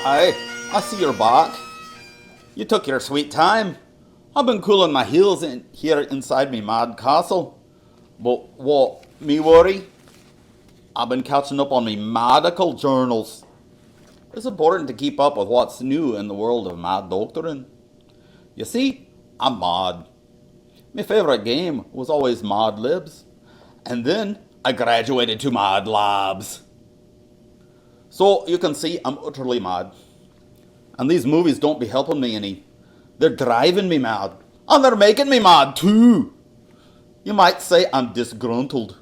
Aye, I see you're back. You took your sweet time. I've been cooling my heels in here inside me mad castle. But what, me worry? I've been catching up on me medical journals. It's important to keep up with what's new in the world of mad doctoring. You see, I'm mad. My favourite game was always Mad Libs. And then I graduated to Mad Labs. So you can see I'm utterly mad. And these movies don't be helping me any. They're driving me mad. And they're making me mad too. You might say I'm disgruntled.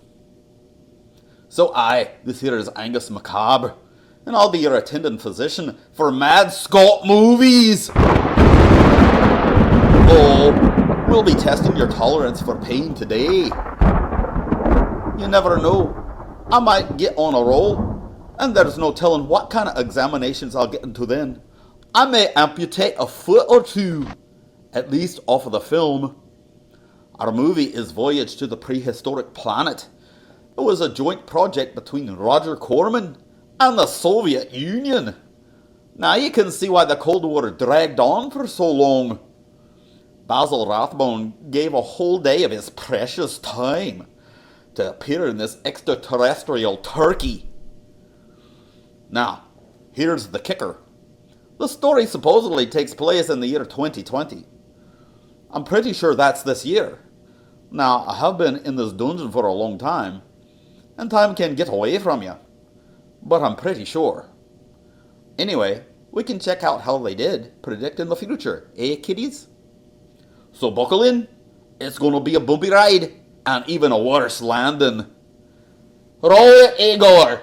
So this here is Angus MacAbre. And I'll be your attendant physician for Mad Scot movies. Oh, we'll be testing your tolerance for pain today. You never know. I might get on a roll. And there's no telling what kind of examinations I'll get into then. I may amputate a foot or two, at least off of the film. Our movie is Voyage to the Prehistoric Planet. It was a joint project between Roger Corman and the Soviet Union. Now you can see why the Cold War dragged on for so long. Basil Rathbone gave a whole day of his precious time to appear in this extraterrestrial turkey. Now, here's the kicker. The story supposedly takes place in the year 2020. I'm pretty sure that's this year. Now, I have been in this dungeon for a long time, and time can get away from you. But I'm pretty sure. Anyway, we can check out how they did predicting the future, eh, kiddies? So buckle in. It's gonna be a bumpy ride, and even a worse landing. Roll it, Igor!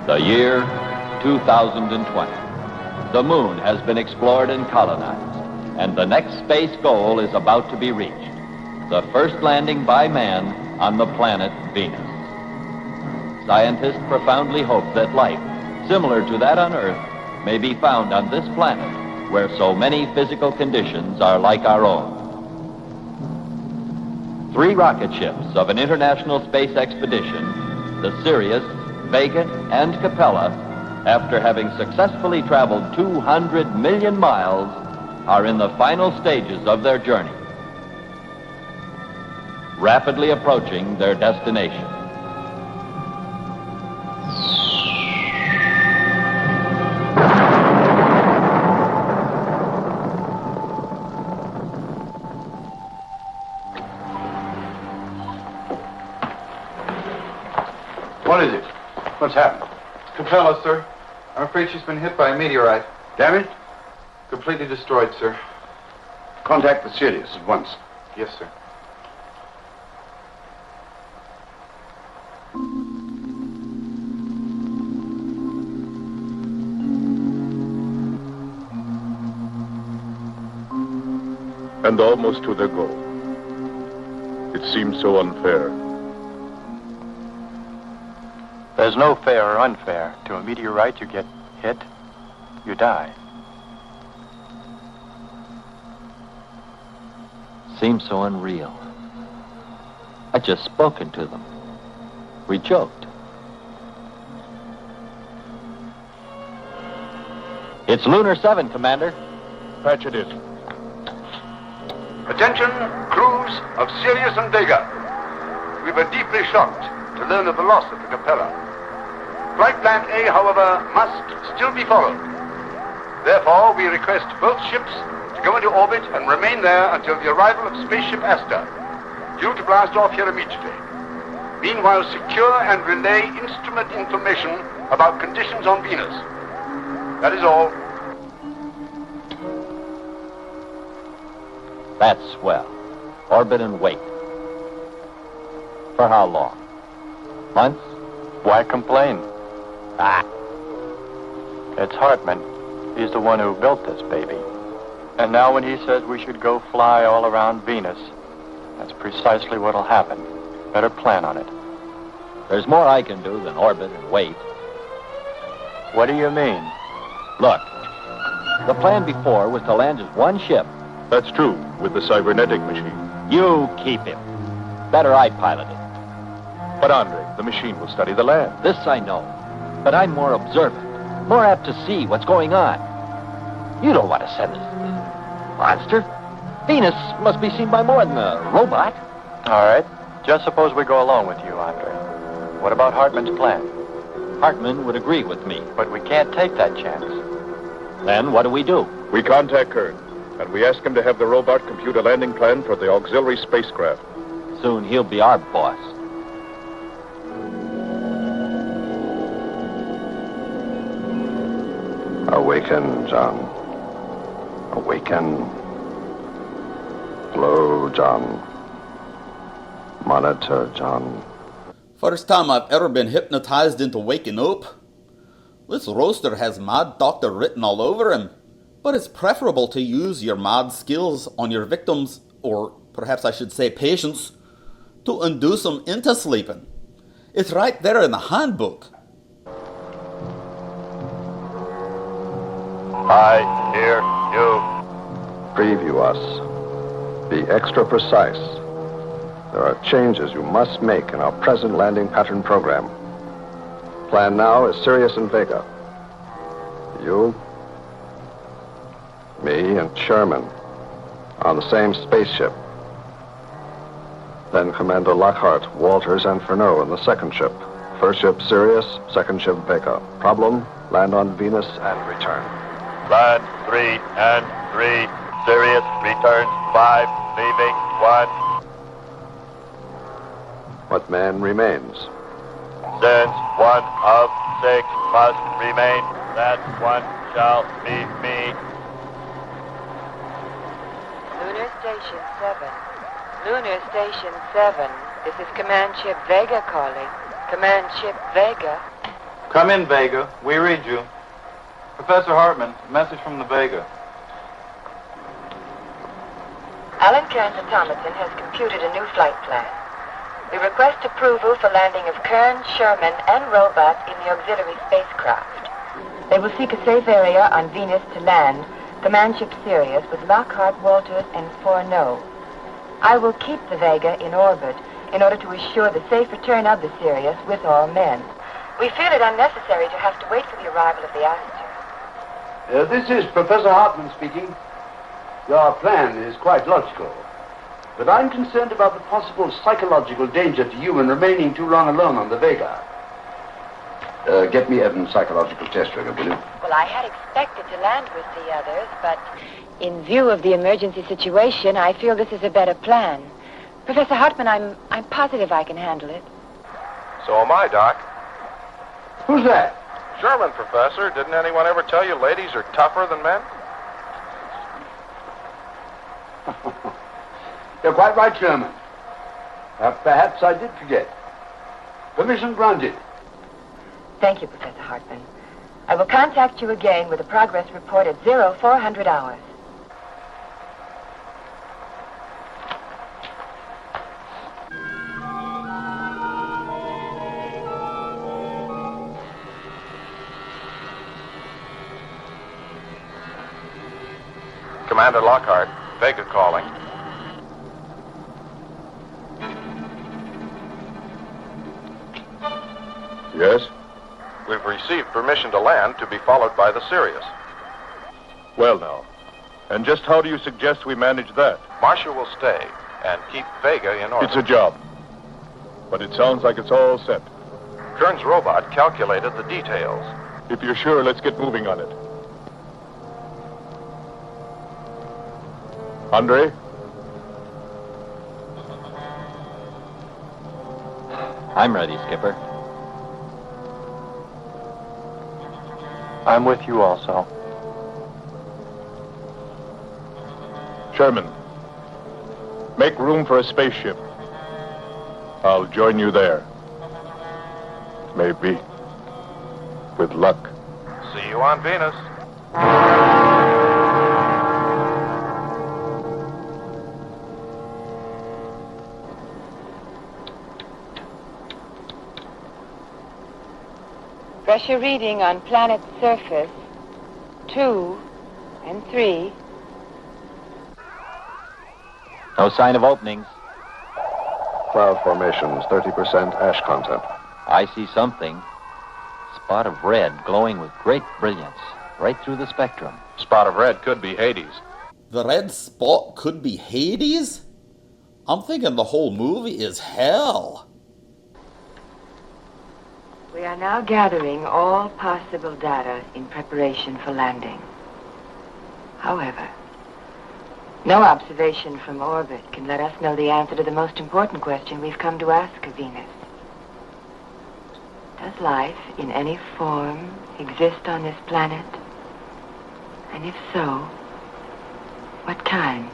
The year 2020. The moon has been explored and colonized, and the next space goal is about to be reached. The first landing by man on the planet Venus. Scientists profoundly hope that life, similar to that on Earth, may be found on this planet, where so many physical conditions are like our own. 3 rocket ships of an international space expedition, the Sirius, Vega, and Capella, after having successfully traveled 200 million miles, are in the final stages of their journey, rapidly approaching their destination. What is it? What's happened? Capella, sir. I'm afraid she's been hit by a meteorite. Damaged? Completely destroyed, sir. Contact the Sirius at once. Yes, sir. And almost to their goal. It seems so unfair. There's no fair or unfair. To a meteorite, you get hit, you die. Seems so unreal. I just spoken to them. We joked. It's Lunar 7, Commander. Patch it in. Attention, crews of Sirius and Vega. We were deeply shocked to learn of the loss of the Capella. Flight Plan A, however, must still be followed. Therefore, we request both ships to go into orbit and remain there until the arrival of Spaceship Asta, due to blast off here immediately. Meanwhile, secure and relay instrument information about conditions on Venus. That is all. That's swell. Orbit and wait. For how long? Months? Why complain? Ah, It's Hartman. He's the one who built this baby. And now when he says we should go fly all around Venus, that's precisely what'll happen. Better plan on it. there's more I can do than orbit and wait. What do you mean? Look, the plan before was to land just one ship. That's true, with the cybernetic machine. You keep him. Better I pilot it. But Andre, the machine will study the land. This I know, but I'm more observant, more apt to see what's going on. You don't want to send this monster. Venus must be seen by more than a robot. All right. Just suppose we go along with you, Andre. What about Hartman's plan? Hartman would agree with me. But we can't take that chance. Then what do? We contact Kern, and we ask him to have the robot compute a landing plan for the auxiliary spacecraft. Soon he'll be our boss. Awaken, John. Awaken. Flow, John. Monitor, John. First time I've ever been hypnotized into waking up. This roaster has Mad Doctor written all over him, but it's preferable to use your mad skills on your victims, or perhaps I should say patients, to induce them into sleeping. It's right there in the handbook. I hear you. Preview us. Be extra precise. There are changes you must make in our present landing pattern program. Plan now is Sirius and Vega. You, me, and Sherman on the same spaceship. Then Commander Lockhart, Walters, and Furneaux in the second ship. First ship Sirius, second ship Vega. Problem, land on Venus and return. Land 3 and 3. Sirius returns 5, leaving 1. What man remains? Since 1 of 6 must remain, that 1 shall be me. Lunar Station 7. Lunar Station 7. This is Command Ship Vega calling. Command Ship Vega. Come in, Vega. We read you. Professor Hartman, message from the Vega. Alan Kern's automaton has computed a new flight plan. We request approval for landing of Kern, Sherman, and robot in the auxiliary spacecraft. They will seek a safe area on Venus to land Command Ship Sirius with Lockhart, Walters, and Furneaux. I will keep the Vega in orbit in order to assure the safe return of the Sirius with all men. We feel it unnecessary to have to wait for the arrival of the Aster. This is Professor Hartman speaking. Your plan is quite logical, but I'm concerned about the possible psychological danger to you in remaining too long alone on the Vega. Get me Evan's psychological test record, will you? Well, I had expected to land with the others, but in view of the emergency situation, I feel this is a better plan. Professor Hartman, I'm positive I can handle it. So am I, Doc. Who's that? Sherman, Professor. Didn't anyone ever tell you ladies are tougher than men? You're quite right, Sherman. Perhaps I did forget. Permission granted. Thank you, Professor Hartman. I will contact you again with a progress report at 0400 hours. Commander Lockhart, Vega calling. Yes? We've received permission to land to be followed by the Sirius. Well now, and just how do you suggest we manage that? Marcia will stay and keep Vega in orbit. It's a job, but it sounds like it's all set. Kern's robot calculated the details. If you're sure, let's get moving on it. Andre? I'm ready, Skipper. I'm with you also. Sherman, make room for a spaceship. I'll join you there. Maybe. With luck. See you on Venus. Pressure reading on planet's surface, 2 and 3. No sign of openings. Cloud formations, 30% ash content. I see something. Spot of red glowing with great brilliance, right through the spectrum. Spot of red could be Hades. The red spot could be Hades? I'm thinking the whole movie is hell. We are now gathering all possible data in preparation for landing. However, no observation from orbit can let us know the answer to the most important question we've come to ask of Venus. Does life in any form exist on this planet? And if so, what kind?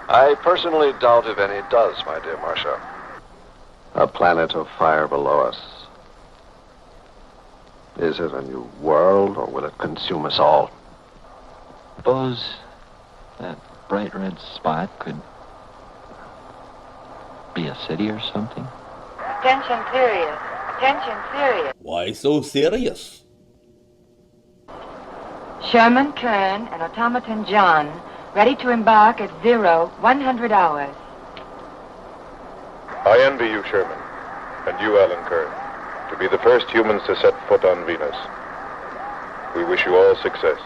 I personally doubt if any does, my dear Marcia. A planet of fire below us. Is it a new world, or will it consume us all? Suppose that bright red spot could be a city or something? Attention serious. Attention serious. Why so serious? Sherman, Kern, and Automaton John ready to embark at 0100 hours. I envy you, Sherman, and you, Alan Kern, to be the first humans to set foot on Venus. We wish you all success.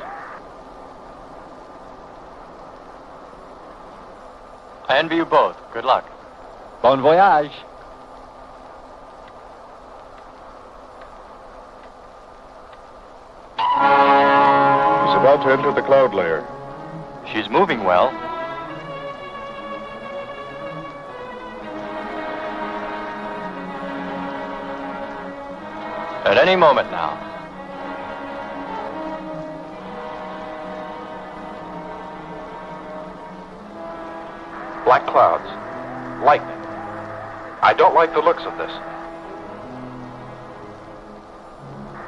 I envy you both. Good luck. Bon voyage. He's about to enter the cloud layer. She's moving well. At any moment now. Black clouds. Lightning. I don't like the looks of this.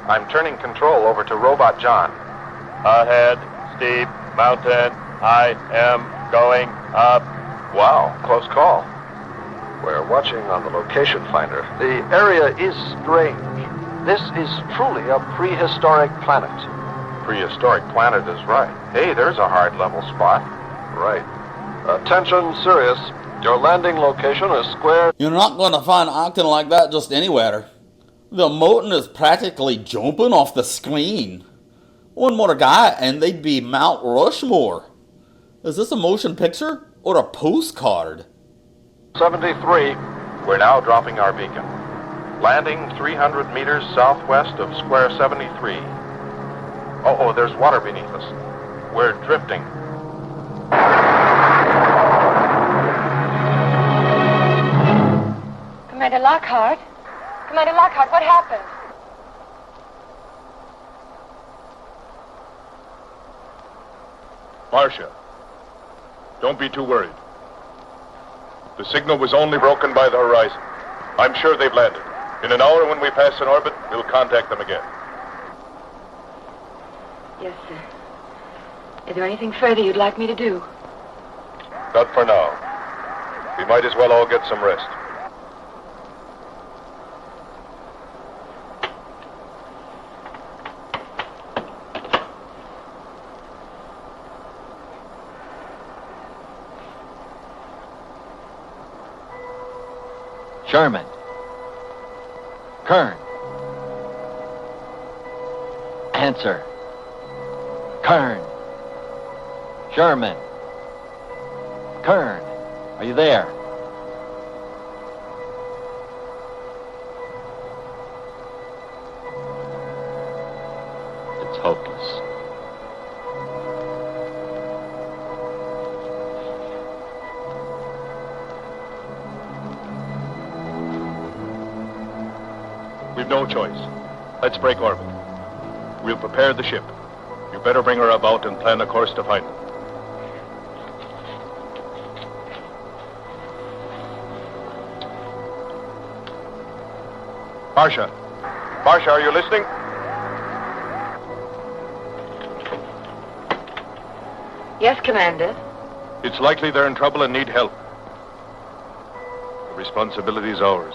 I'm turning control over to Robot John. Ahead, steep mountain. I am going up. Wow, close call. We're watching on the location finder. The area is strange. This is truly a prehistoric planet. Prehistoric Planet is right. Hey, there's a hard level spot. Right. Attention, Sirius. Your landing location is square. You're not going to find acting like that just anywhere. The mountain is practically jumping off the screen. One more guy and they'd be Mount Rushmore. Is this a motion picture or a postcard? 73. We're now dropping our beacon. Landing 300 meters southwest of Square 73. Oh, there's water beneath us. We're drifting. Commander Lockhart? Commander Lockhart, what happened? Marcia, don't be too worried. The signal was only broken by the horizon. I'm sure they've landed. In an hour when we pass in orbit, we'll contact them again. Yes, sir. Is there anything further you'd like me to do? Not for now. We might as well all get some rest. Sherman. Kern. Answer. Kern. Sherman. Kern. Are you there? It's hopeless. We've no choice. Let's break orbit. We'll prepare the ship. You better bring her about and plan a course to find them. Marcia. Marcia, are you listening? Yes, Commander. It's likely they're in trouble and need help. The responsibility is ours.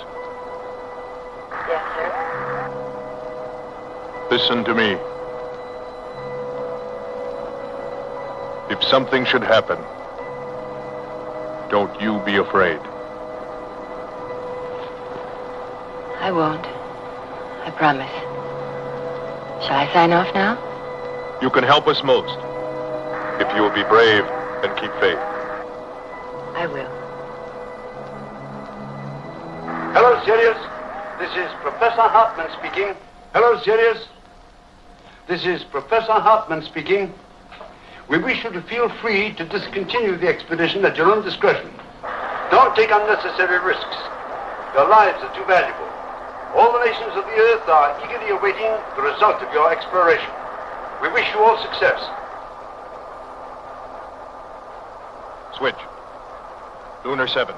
Yes, sir. Listen to me. If something should happen, don't you be afraid. I won't. I promise. Shall I sign off now? You can help us most. If you will be brave and keep faith. I will. Hello, Sirius. This is Professor Hartman speaking. Hello, Sirius. This is Professor Hartman speaking. We wish you to feel free to discontinue the expedition at your own discretion. Don't take unnecessary risks. Your lives are too valuable. All the nations of the Earth are eagerly awaiting the result of your exploration. We wish you all success. Switch. Lunar 7.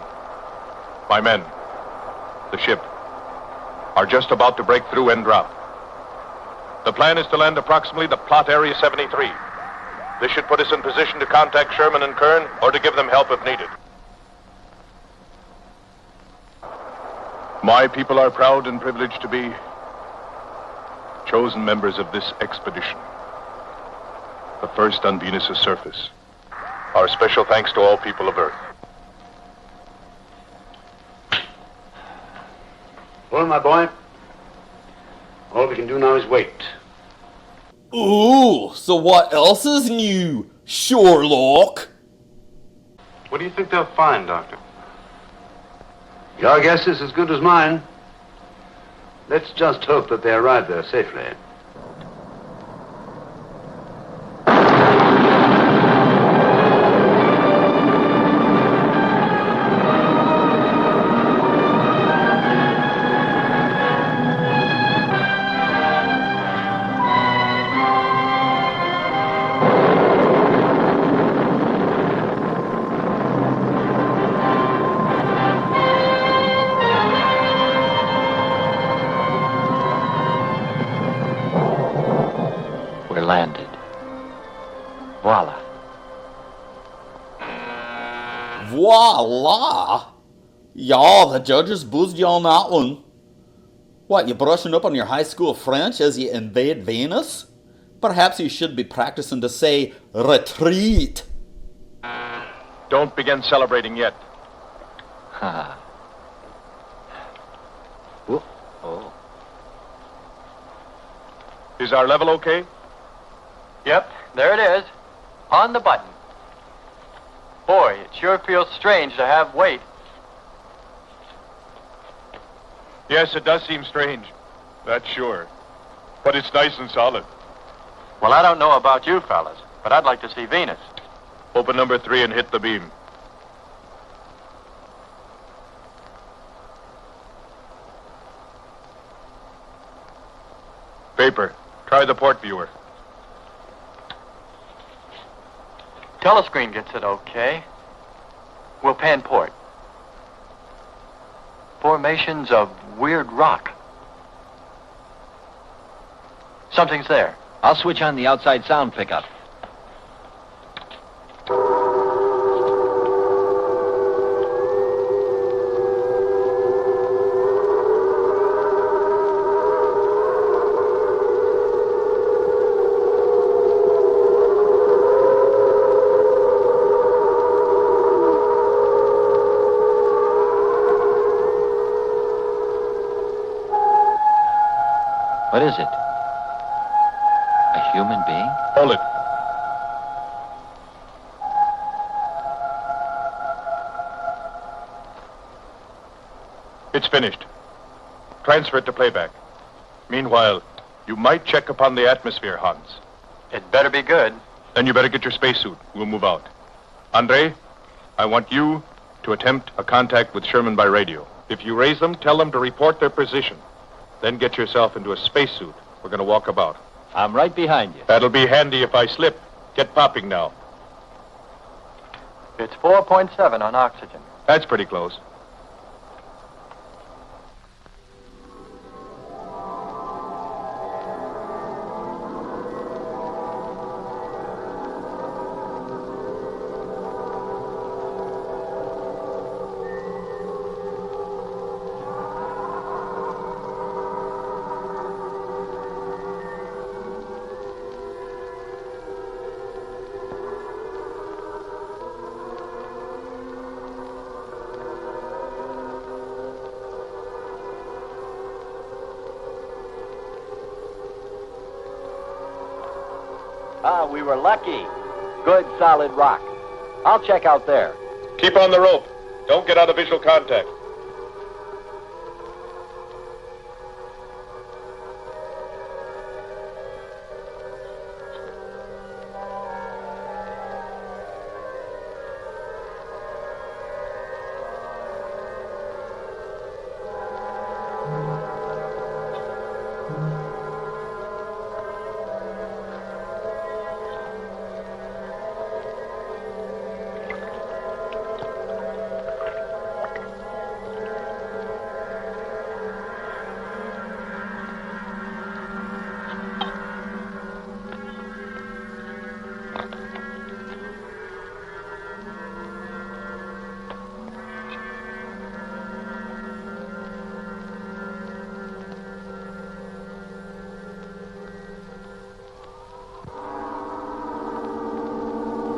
My men, the ship, are just about to break through and drop. The plan is to land approximately the plot area 73. This should put us in position to contact Sherman and Kern or to give them help if needed. My people are proud and privileged to be chosen members of this expedition. The first on Venus' surface. Our special thanks to all people of Earth. Well, my boy, all we can do now is wait. Ooh, so what else is new, Sherlock? What do you think they'll find, Doctor? Your guess is as good as mine. Let's just hope that they arrive there safely. Landed. Voila. Voila! Yeah, the judges buzzed you on that one. What, you brushing up on your high school French as you invade Venus? Perhaps you should be practicing to say retreat. Don't begin celebrating yet. Ha. Oh. Is our level okay? Yep, there it is. On the button. Boy, it sure feels strange to have weight. Yes, it does seem strange. That's sure. But it's nice and solid. Well, I don't know about you fellas, but I'd like to see Venus. Open number 3 and hit the beam. Paper, try the port viewer. Telescreen gets it okay. We'll pan port. Formations of weird rock. Something's there. I'll switch on the outside sound pickup. What is it? A human being? Hold it. It's finished. Transfer it to playback. Meanwhile, you might check upon the atmosphere, Hans. It better be good. Then you better get your spacesuit. We'll move out. Andre, I want you to attempt a contact with Sherman by radio. If you raise them, tell them to report their position. Then get yourself into a spacesuit. We're going to walk about. I'm right behind you. That'll be handy if I slip. Get popping now. It's 4.7 on oxygen. That's pretty close. We were lucky. Good, solid rock. I'll check out there. Keep on the rope. Don't get out of visual contact.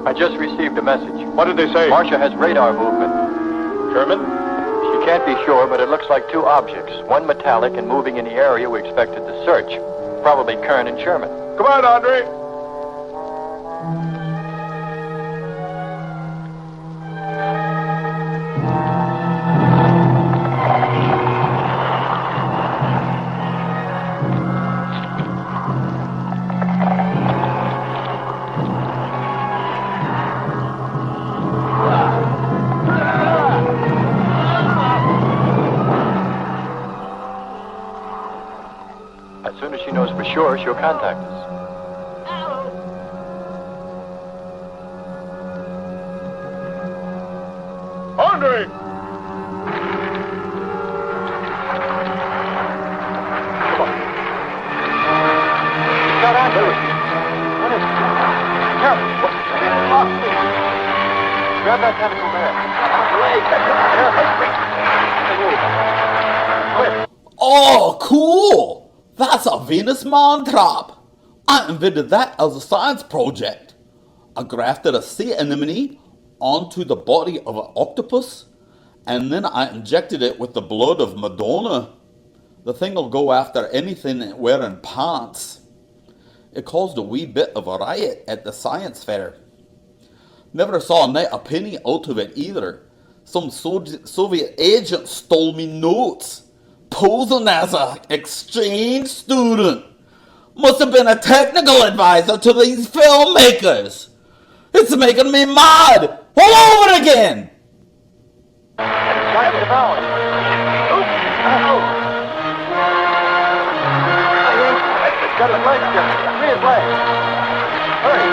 I just received a message. What did they say? Marcia has radar movement. Sherman? She can't be sure, but it looks like two objects, one metallic and moving in the area we expected to search. Probably Kern and Sherman. Come on, Andre. As soon as she knows for sure, she'll contact us. Andre! Got Andre with you. What is it? Careful. Grab that tentacle there. Quick. Oh, cool! That's a Venus man trap. I invented that as a science project. I grafted a sea anemone onto the body of an octopus, and then I injected it with the blood of Madonna. The thing will go after anything wearing pants. It caused a wee bit of a riot at the science fair. Never saw a penny out of it either. Some Soviet agent stole me notes, posing as an exchange student. Must have been a technical advisor to these filmmakers. It's making me mad. All over again. Try to devour. Got his leg still. Free his leg. Hurry.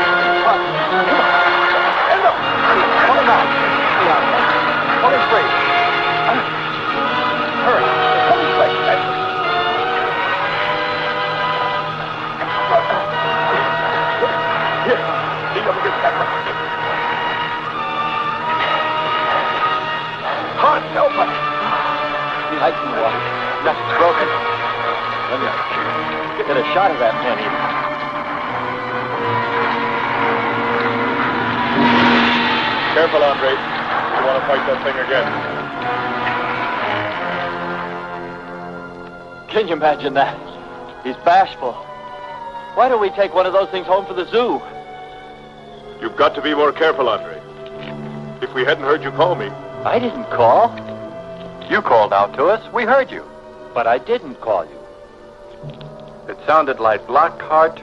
Come on. End up. Pull him out. Pull him free. Hurry. Pull him free. a shot of that plane either. Careful, Andre. You want to fight that thing again. Can you imagine that? He's bashful. Why don't we take one of those things home for the zoo? You've got to be more careful, Andre. If we hadn't heard you call me. I didn't call. You called out to us. We heard you. But I didn't call you. It sounded like Lockhart.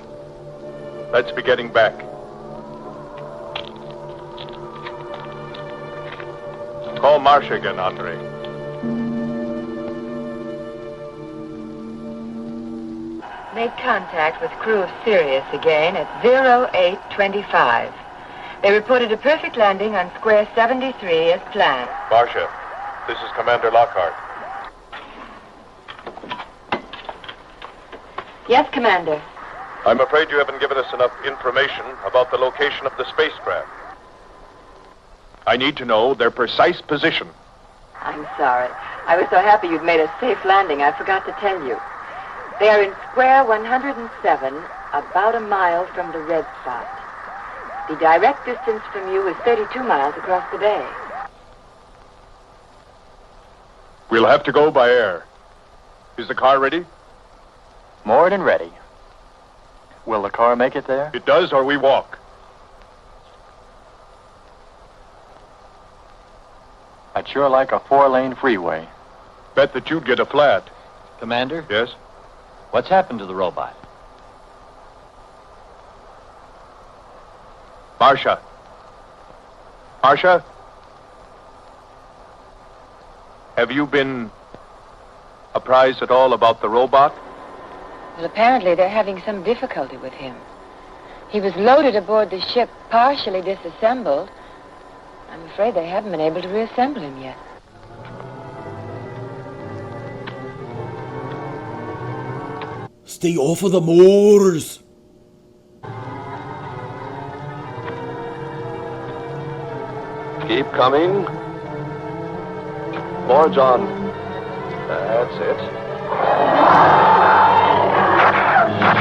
Let's be getting back. Call Marcia again, Andre. Made contact with crew of Sirius again at 0825. They reported a perfect landing on square 73 as planned. Marcia, this is Commander Lockhart. Yes, Commander. I'm afraid you haven't given us enough information about the location of the spacecraft. I need to know their precise position. I'm sorry. I was so happy you'd made a safe landing, I forgot to tell you. They are in square 107, about a mile from the red spot. The direct distance from you is 32 miles across the bay. We'll have to go by air. Is the car ready? More than ready. Will the car make it there? It does, or we walk. I'd sure like a 4-lane freeway. Bet that you'd get a flat. Commander? Yes? What's happened to the robot? Marcia. Marcia? Have you been apprised at all about the robot? Well, apparently they're having some difficulty with him. He was loaded aboard the ship, partially disassembled. I'm afraid they haven't been able to reassemble him yet. Stay off of the moors. Keep coming. More, John. That's it.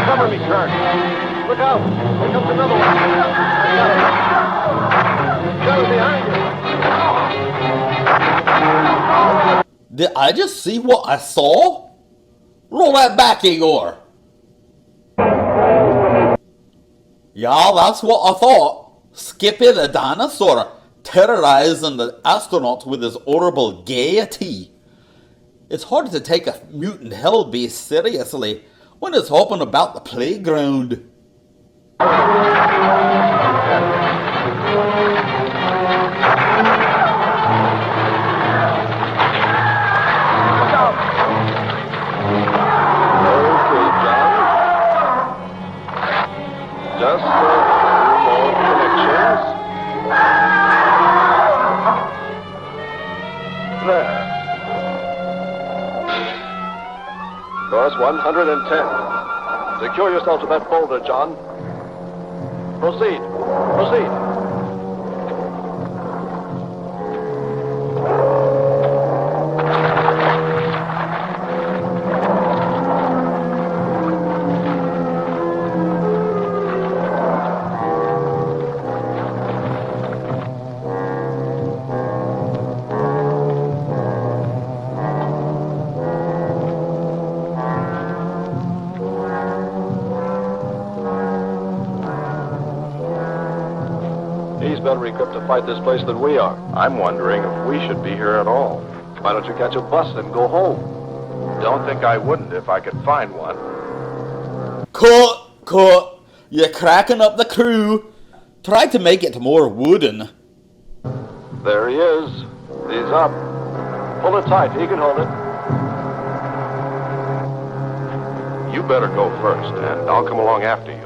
Cover me, Kirk. Look out. Here comes another one. Got it behind you. Did I just see what I saw? Roll that back, Igor. Yeah, that's what I thought. Skippy the dinosaur terrorizing the astronauts with his horrible gaiety. It's hard to take a mutant hell beast seriously when it's hopping about the playground. Just a few more connections. There. Course 110. Secure yourself to that boulder, John. Proceed. Proceed. Better equipped to fight this place than we are. I'm wondering if we should be here at all. Why don't you catch a bus and go home? Don't think I wouldn't if I could find one. Cut! You're cracking up the crew. Try to make it more wooden. There he is. He's up. Pull it tight. He can hold it. You better go first, and I'll come along after you.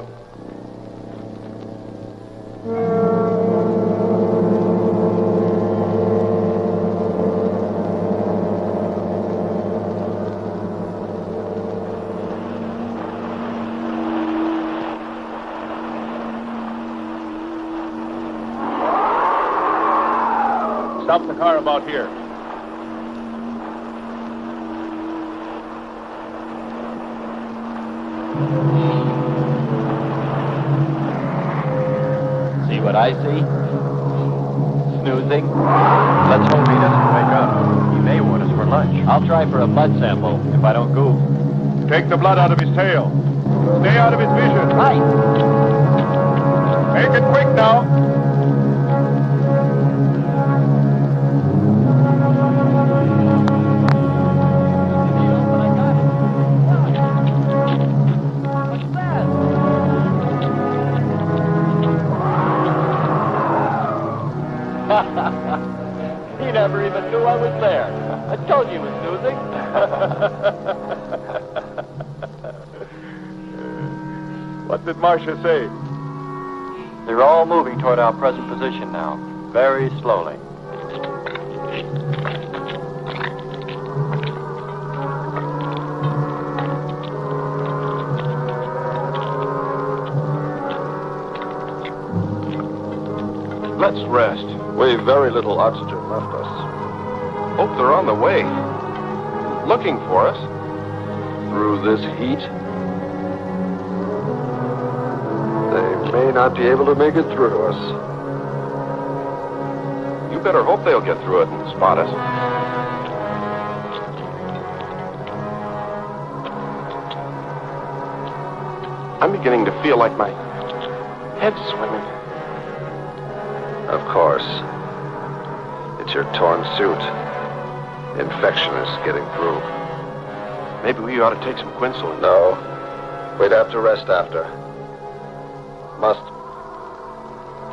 Stop the car about here. See what I see? Snoozing. Let's hope he doesn't wake up. He may want us for lunch. I'll try for a blood sample if I don't goof. Take the blood out of his tail. Stay out of his vision. Right. Make it quick now. He never even knew I was there. I told you he was snoozing. What did Marcia say? They're all moving toward our present position now, very slowly. Let's rest. We've very little oxygen left us. Hope they're on the way. Looking for us. Through this heat, they may not be able to make it through to us. You better hope they'll get through it and spot us. I'm beginning to feel like my head's swimming. Of course. It's your torn suit. Infection is getting through. Maybe we ought to take some quinsulin. No. We'd have to rest after. Must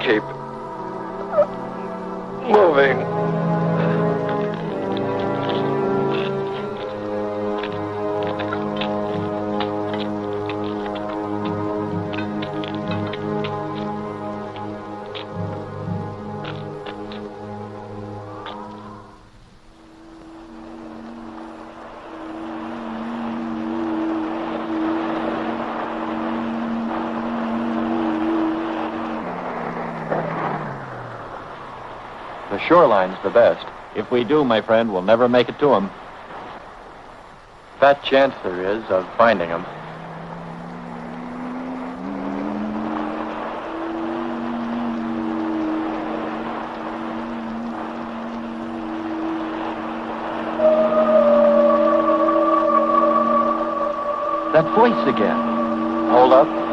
keep moving. The shoreline's the best. If we do, my friend, we'll never make it to him. Fat chance there is of finding him. That voice again. Hold up.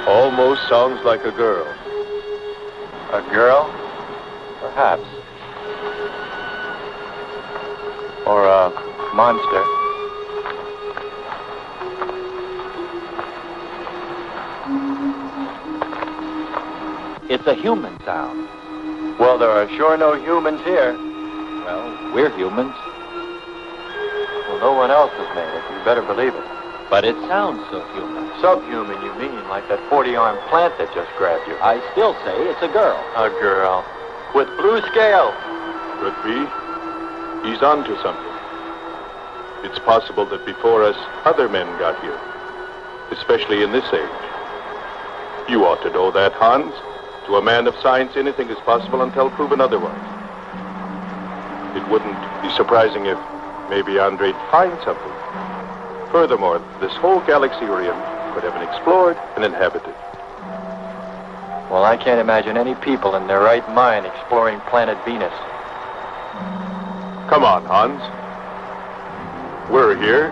Almost sounds like a girl. A girl? Perhaps. Or a monster. It's a human sound. Well, there are sure no humans here. Well, we're humans, Well, no one else has made it. You better believe it. but it sounds so human. Subhuman, you mean, like that 40-armed plant that just grabbed you. I still say it's a girl. A girl. With blue scales. Could be. He's on to something. It's possible that before us, other men got here. Especially in this age. You ought to know that, Hans. To a man of science, anything is possible until proven otherwise. It wouldn't be surprising if maybe Andre'd find something. Furthermore, this whole galaxy we're in could have been explored and inhabited. Well, I can't imagine any people in their right mind exploring planet Venus. Come on, Hans. We're here,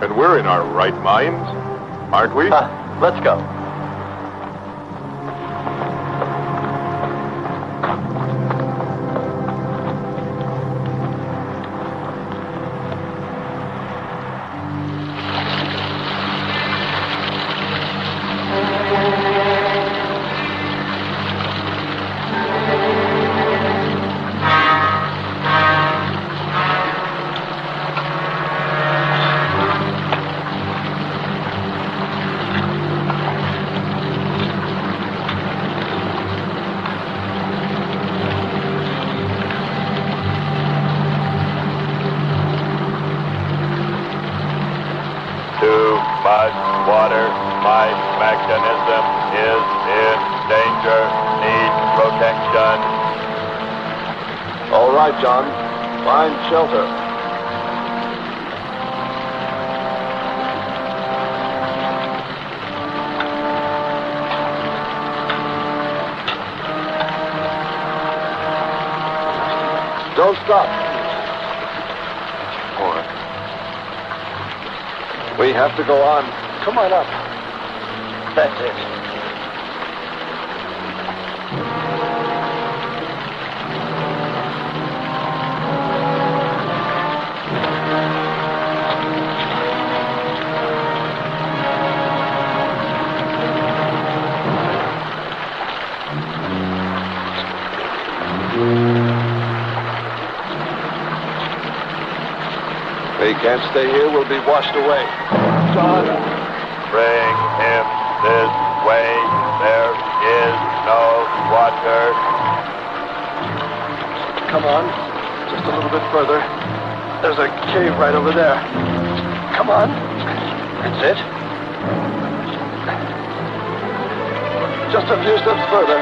and we're in our right minds, aren't we? Let's go. My mechanism is in danger. Need protection. All right, John. Find shelter. Don't stop. We have to go on. Come on up. That's it. We can't stay here. We'll be washed away. John. Bring him this way. There is no water. Come on. Just a little bit further. There's a cave right over there. Come on. That's it. Just a few steps further.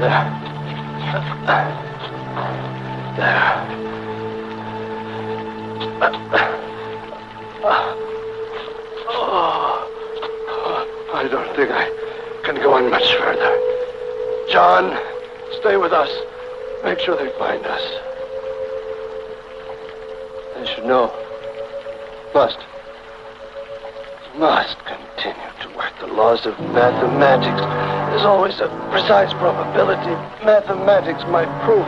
There. I don't think I can go on much further. John, stay with us. Make sure they find us. They should know. Must continue to work the laws of mathematics. There's always a precise probability. Mathematics might prove.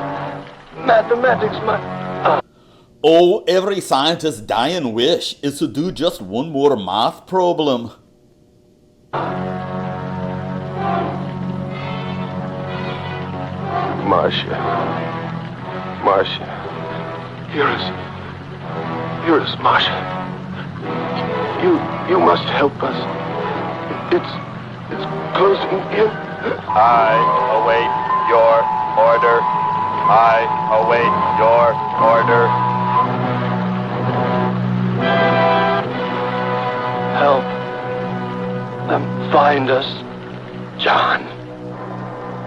Mathematics might... Oh, every scientist's dying wish is to do just one more math problem. Marcia. Here is Marcia. You must help us. It's closing in. I await your order. I await your order. Help them find us, John.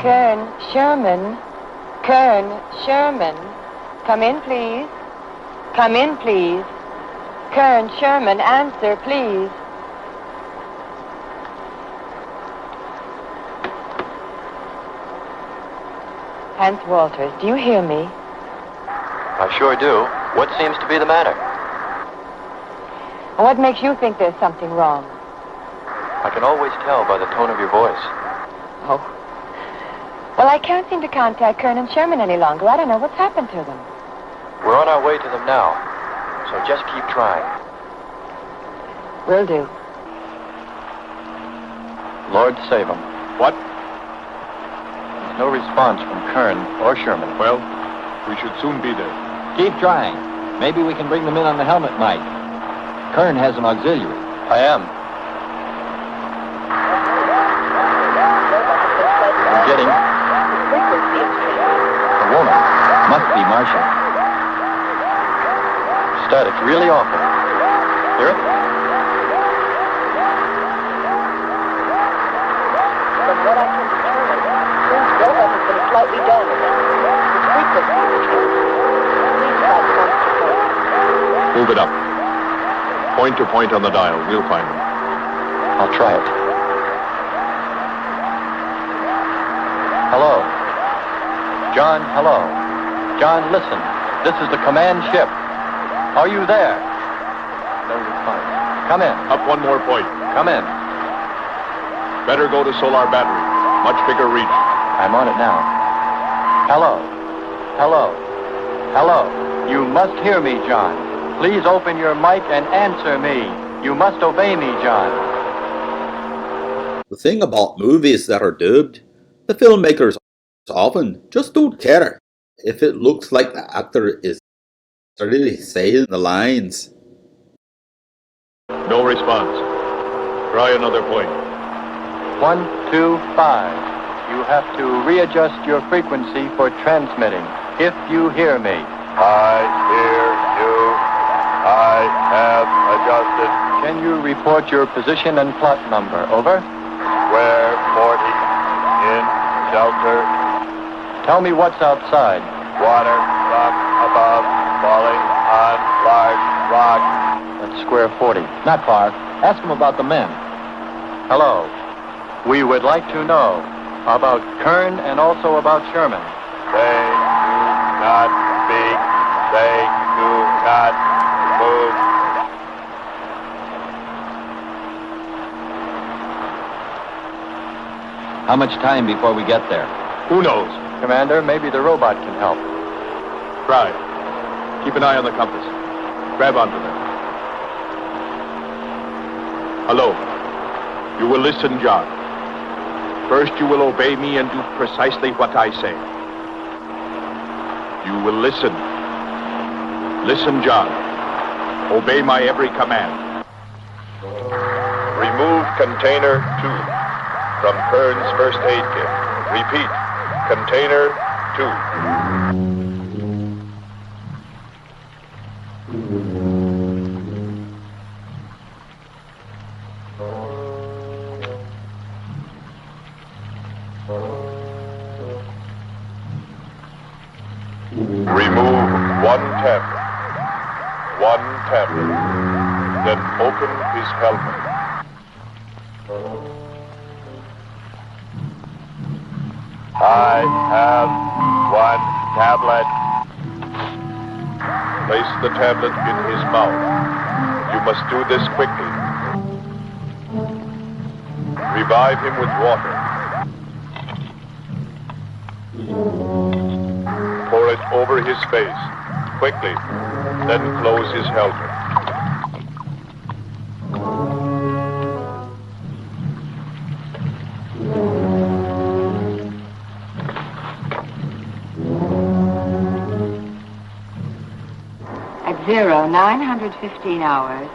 Kern Sherman. Come in, please. Come in, please. Kern Sherman, answer, please. Hans Walters, do you hear me? I sure do. What seems to be the matter? What makes you think there's something wrong? I can always tell by the tone of your voice. Oh. Well, I can't seem to contact Kern and Sherman any longer. I don't know what's happened to them. We're on our way to them now, so just keep trying. Will do. Lord save them. What? There's no response from Kern or Sherman. Well, we should soon be there. Keep trying. Maybe we can bring them in on the helmet mic. Kern has an auxiliary. I am. I'm getting A woman. Must be Marcia. static really awful. Hear it? From what I can determine, Kern's robot has been slightly damaged. His frequency is changing. Please try to support. Move it up. Point to point on the dial. We'll find them. I'll try it. Hello. John, hello. John, listen. This is the command ship. Are you there? No response. Come in. Up one more point. Come in. Better go to solar battery. Much bigger reach. I'm on it now. Hello. Hello. Hello. You must hear me, John. Please open your mic and answer me. You must obey me, John. The thing about movies that are dubbed, the filmmakers often just don't care if it looks like the actor is really saying the lines. No response. Try another point. 125. You have to readjust your frequency for transmitting. If you hear me. I hear you. I have adjusted. Can you report your position and plot number? Over. Square 40. In shelter. Tell me what's outside. Water from above falling on large rock. That's square 40. Not far. Ask him about the men. Hello. We would like to know about Kern and also about Sherman. They do not speak. They do not move. How much time before we get there? Who knows? Commander, maybe the robot can help. Try. Keep an eye on the compass. Grab onto them. Hello. You will listen, John. First, you will obey me and do precisely what I say. You will listen. Listen, John. Obey my every command. Remove container 2 from Kern's first aid kit. Repeat. Container 2. Remove 1 tablet. 1 tablet. Then open his helmet. I have 1 tablet. Place the tablet in his mouth. You must do this quickly. Revive him with water. Pour it over his face. Quickly. Then close his helmet. At 0915 hours,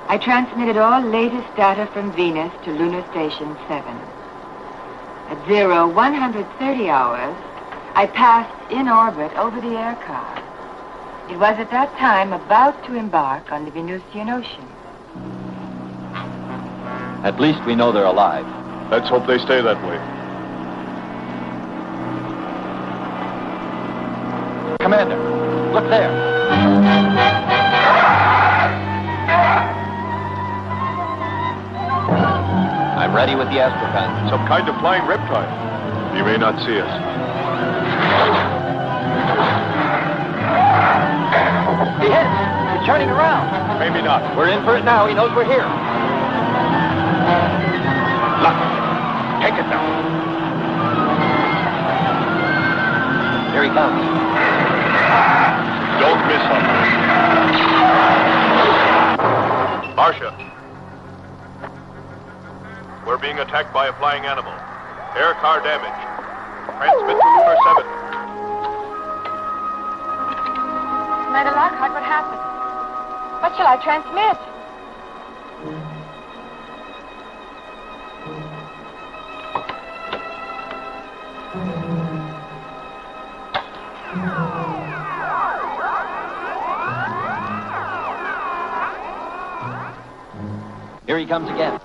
I transmitted all latest data from Venus to Lunar Station 7. At 0130 hours, I passed in orbit over the air car. It was at that time about to embark on the Venusian Ocean. At least we know they're alive. Let's hope they stay that way. Commander, look there. I'm ready with the astropan. Some kind of flying reptile. He may not see us. He hits. He's turning around. Maybe not. We're in for it now. He knows we're here. Look. Take it now. Here he comes. Don't miss him. Marcia. We're being attacked by a flying animal. Air car damage. Transmit to Lunar 7. Commander Lockhart, what happened? What shall I transmit? Here he comes again.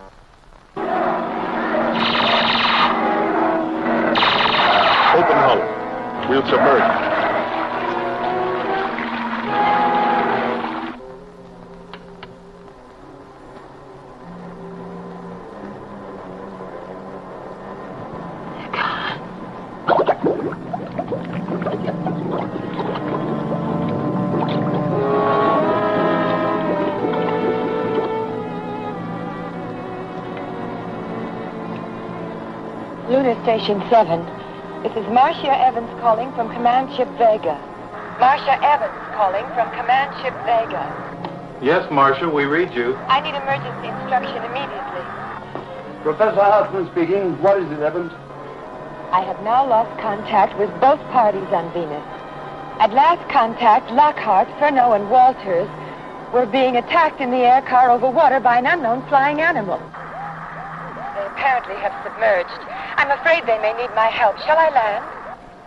Open hull. We'll submerge. Lunar Station 7. This is Marcia Evans calling from Command Ship Vega. Marcia Evans calling from Command Ship Vega. Yes, Marcia, we read you. I need emergency instruction immediately. Professor Hartman speaking. What is it, Evans? I have now lost contact with both parties on Venus. At last contact, Lockhart, Furneaux, and Walters were being attacked in the air car over water by an unknown flying animal. They apparently have submerged. I'm afraid they may need my help. Shall I land?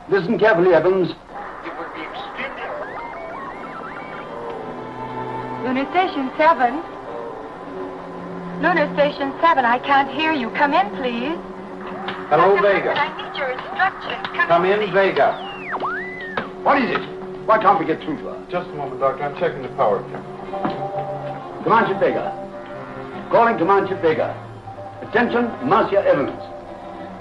Listen carefully, Evans. It would be extremely... Lunar Station 7. Lunar Station 7, I can't hear you. Come in, please. Hello, Dr. Vega. Hartman, I need your instructions. Come in, please. Vega. What is it? Why can't we get through to her? Just a moment, Doctor. I'm checking the power. Command Ship Vega. Calling Command Ship Vega. Attention, Marcia Evans.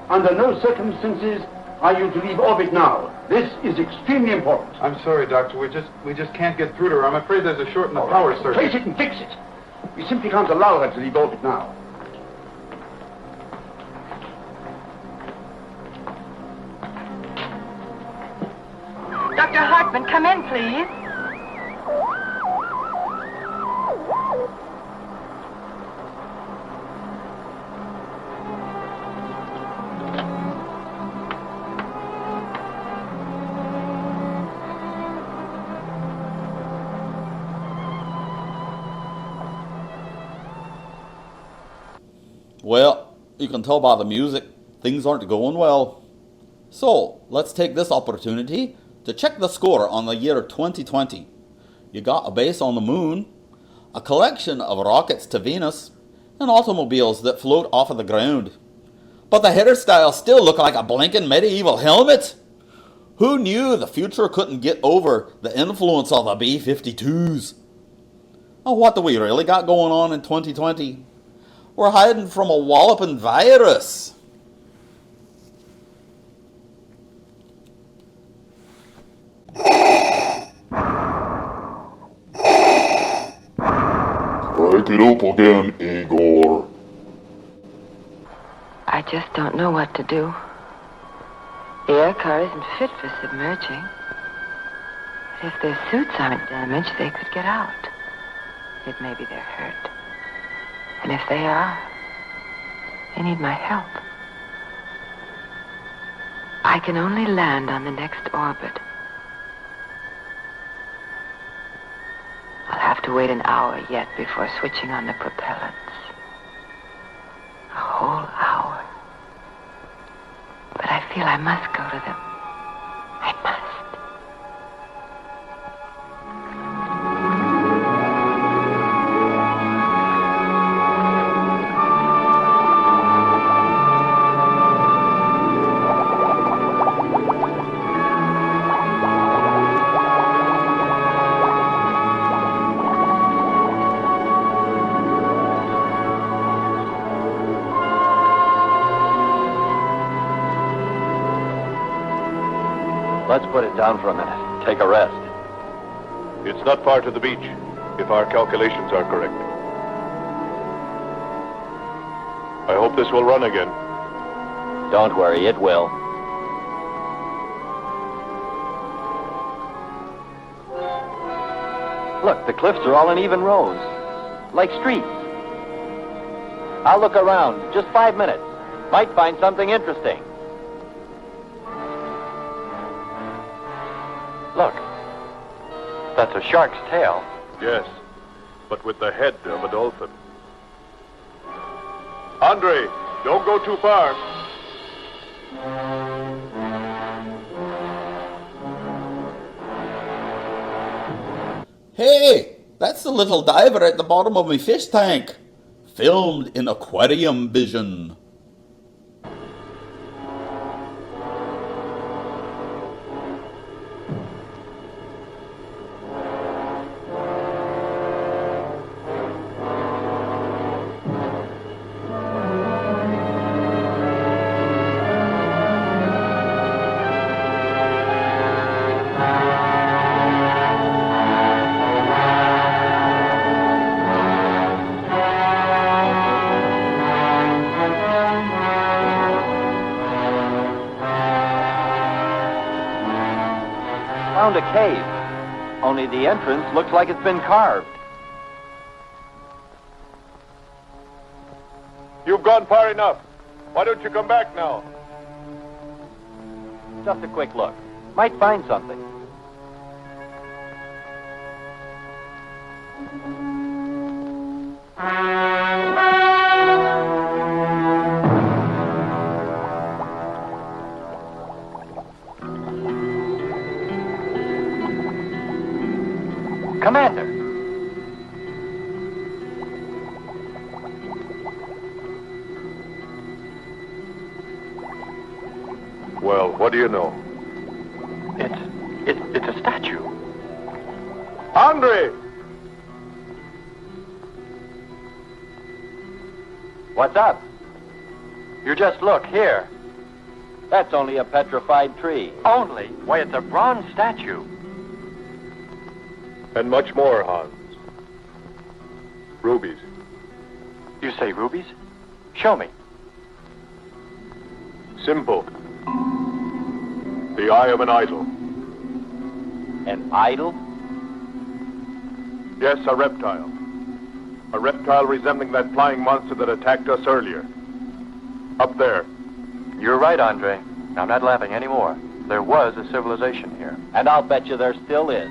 Under no circumstances are you to leave orbit now. This is extremely important. I'm sorry, Doctor. We just can't get through to her. I'm afraid there's a short in the power circuit. Trace it and fix it. We simply can't allow her to leave orbit now. Dr. Hartman, come in, please. Well, you can tell by the music, things aren't going well. So, let's take this opportunity to check the score on the year 2020. You got a base on the moon, a collection of rockets to Venus, and automobiles that float off of the ground. But the hairstyles still look like a blinking medieval helmet. Who knew the future couldn't get over the influence of the B-52s? Oh, what do we really got going on in 2020? We're hiding from a walloping virus. Break it up again, Igor. I just don't know what to do. The air car isn't fit for submerging. But if their suits aren't damaged, they could get out. It may be they're hurt. And if they are, they need my help. I can only land on the next orbit. I'll have to wait an hour yet before switching on the propellants. A whole hour. But I feel I must go to them. I must. Let's put it down for a minute. Take a rest. It's not far to the beach, if our calculations are correct. I hope this will run again. Don't worry, it will. Look, the cliffs are all in even rows, like streets. I'll look around. Just 5 minutes. Might find something interesting. Look, that's a shark's tail. Yes, but with the head of a dolphin. Andre, don't go too far. Hey, that's the little diver at the bottom of my fish tank. Filmed in aquarium vision. Found a cave. Only the entrance looks like it's been carved. You've gone far enough. Why don't you come back now? Just a quick look. Might find something. Commander, What do you know? It's a statue. Andre! What's up? You just look here. That's only a petrified tree. Only? Why, it's a bronze statue. And much more, Hans. Rubies. You say rubies? Show me. Simple. The eye of an idol. An idol? Yes, a reptile. A reptile resembling that flying monster that attacked us earlier. Up there. You're right, Andre. I'm not laughing anymore. There was a civilization here. And I'll bet you there still is.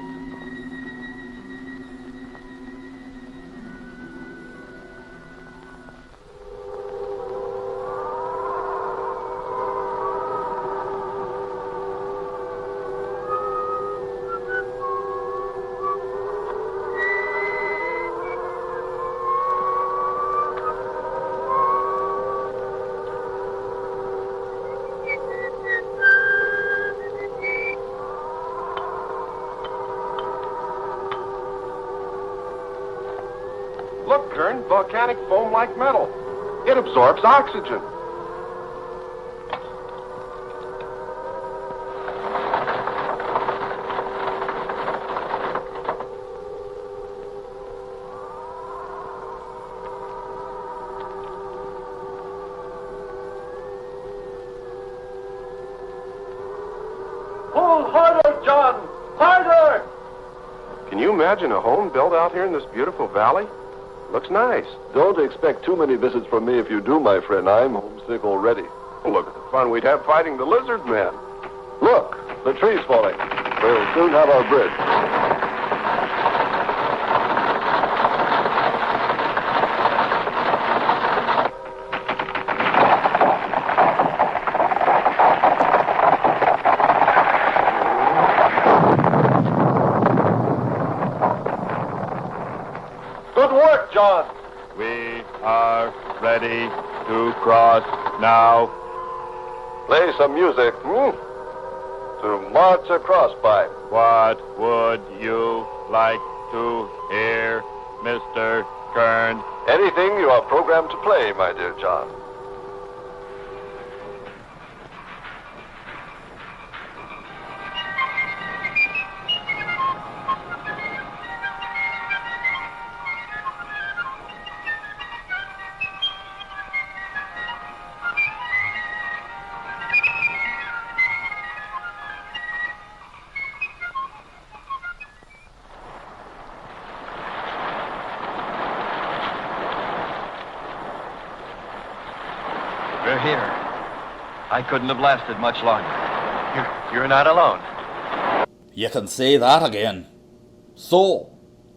Look, Kern, volcanic foam like metal. It absorbs oxygen. Pull harder, John! Harder! Can you imagine a home built out here in this beautiful valley? Looks nice. Don't expect too many visits from me if you do, my friend. I'm homesick already. Look at the fun we'd have fighting the lizard men. Look, the tree's falling. We'll soon have our bridge. Good work, John. We are ready to cross now. Play some music, to march across by. What would you like to hear, Mr. Kern? Anything you are programmed to play, my dear John. We're here. I couldn't have lasted much longer. You're not alone. You can say that again. So,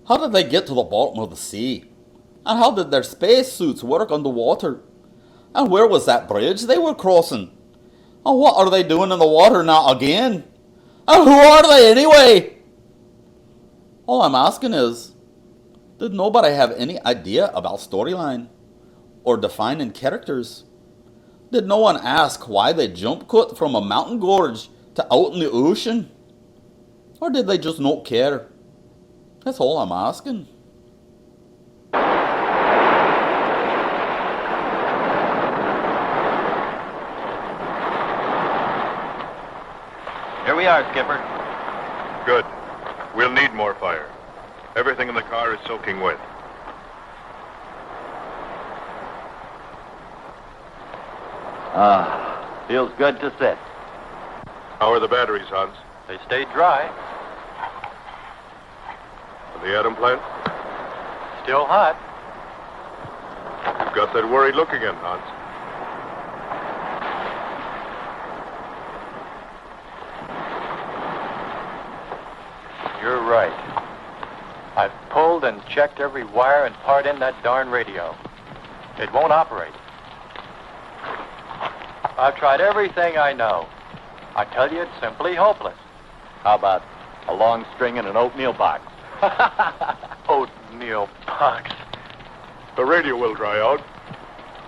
how did they get to the bottom of the sea? And how did their spacesuits work underwater? And where was that bridge they were crossing? And what are they doing in the water now again? And who are they anyway? All I'm asking is, did nobody have any idea about storyline? Or defining characters? Did no one ask why they jump cut from a mountain gorge to out in the ocean? Or did they just not care? That's all I'm asking. Here we are, Skipper. Good. We'll need more fire. Everything in the car is soaking wet. Feels good to sit. How are the batteries, Hans? They stayed dry. And the atom plant? Still hot. You've got that worried look again, Hans. You're right. I've pulled and checked every wire and part in that darn radio. It won't operate. I've tried everything I know. I tell you, it's simply hopeless. How about a long string and an oatmeal box? Oatmeal box. The radio will dry out.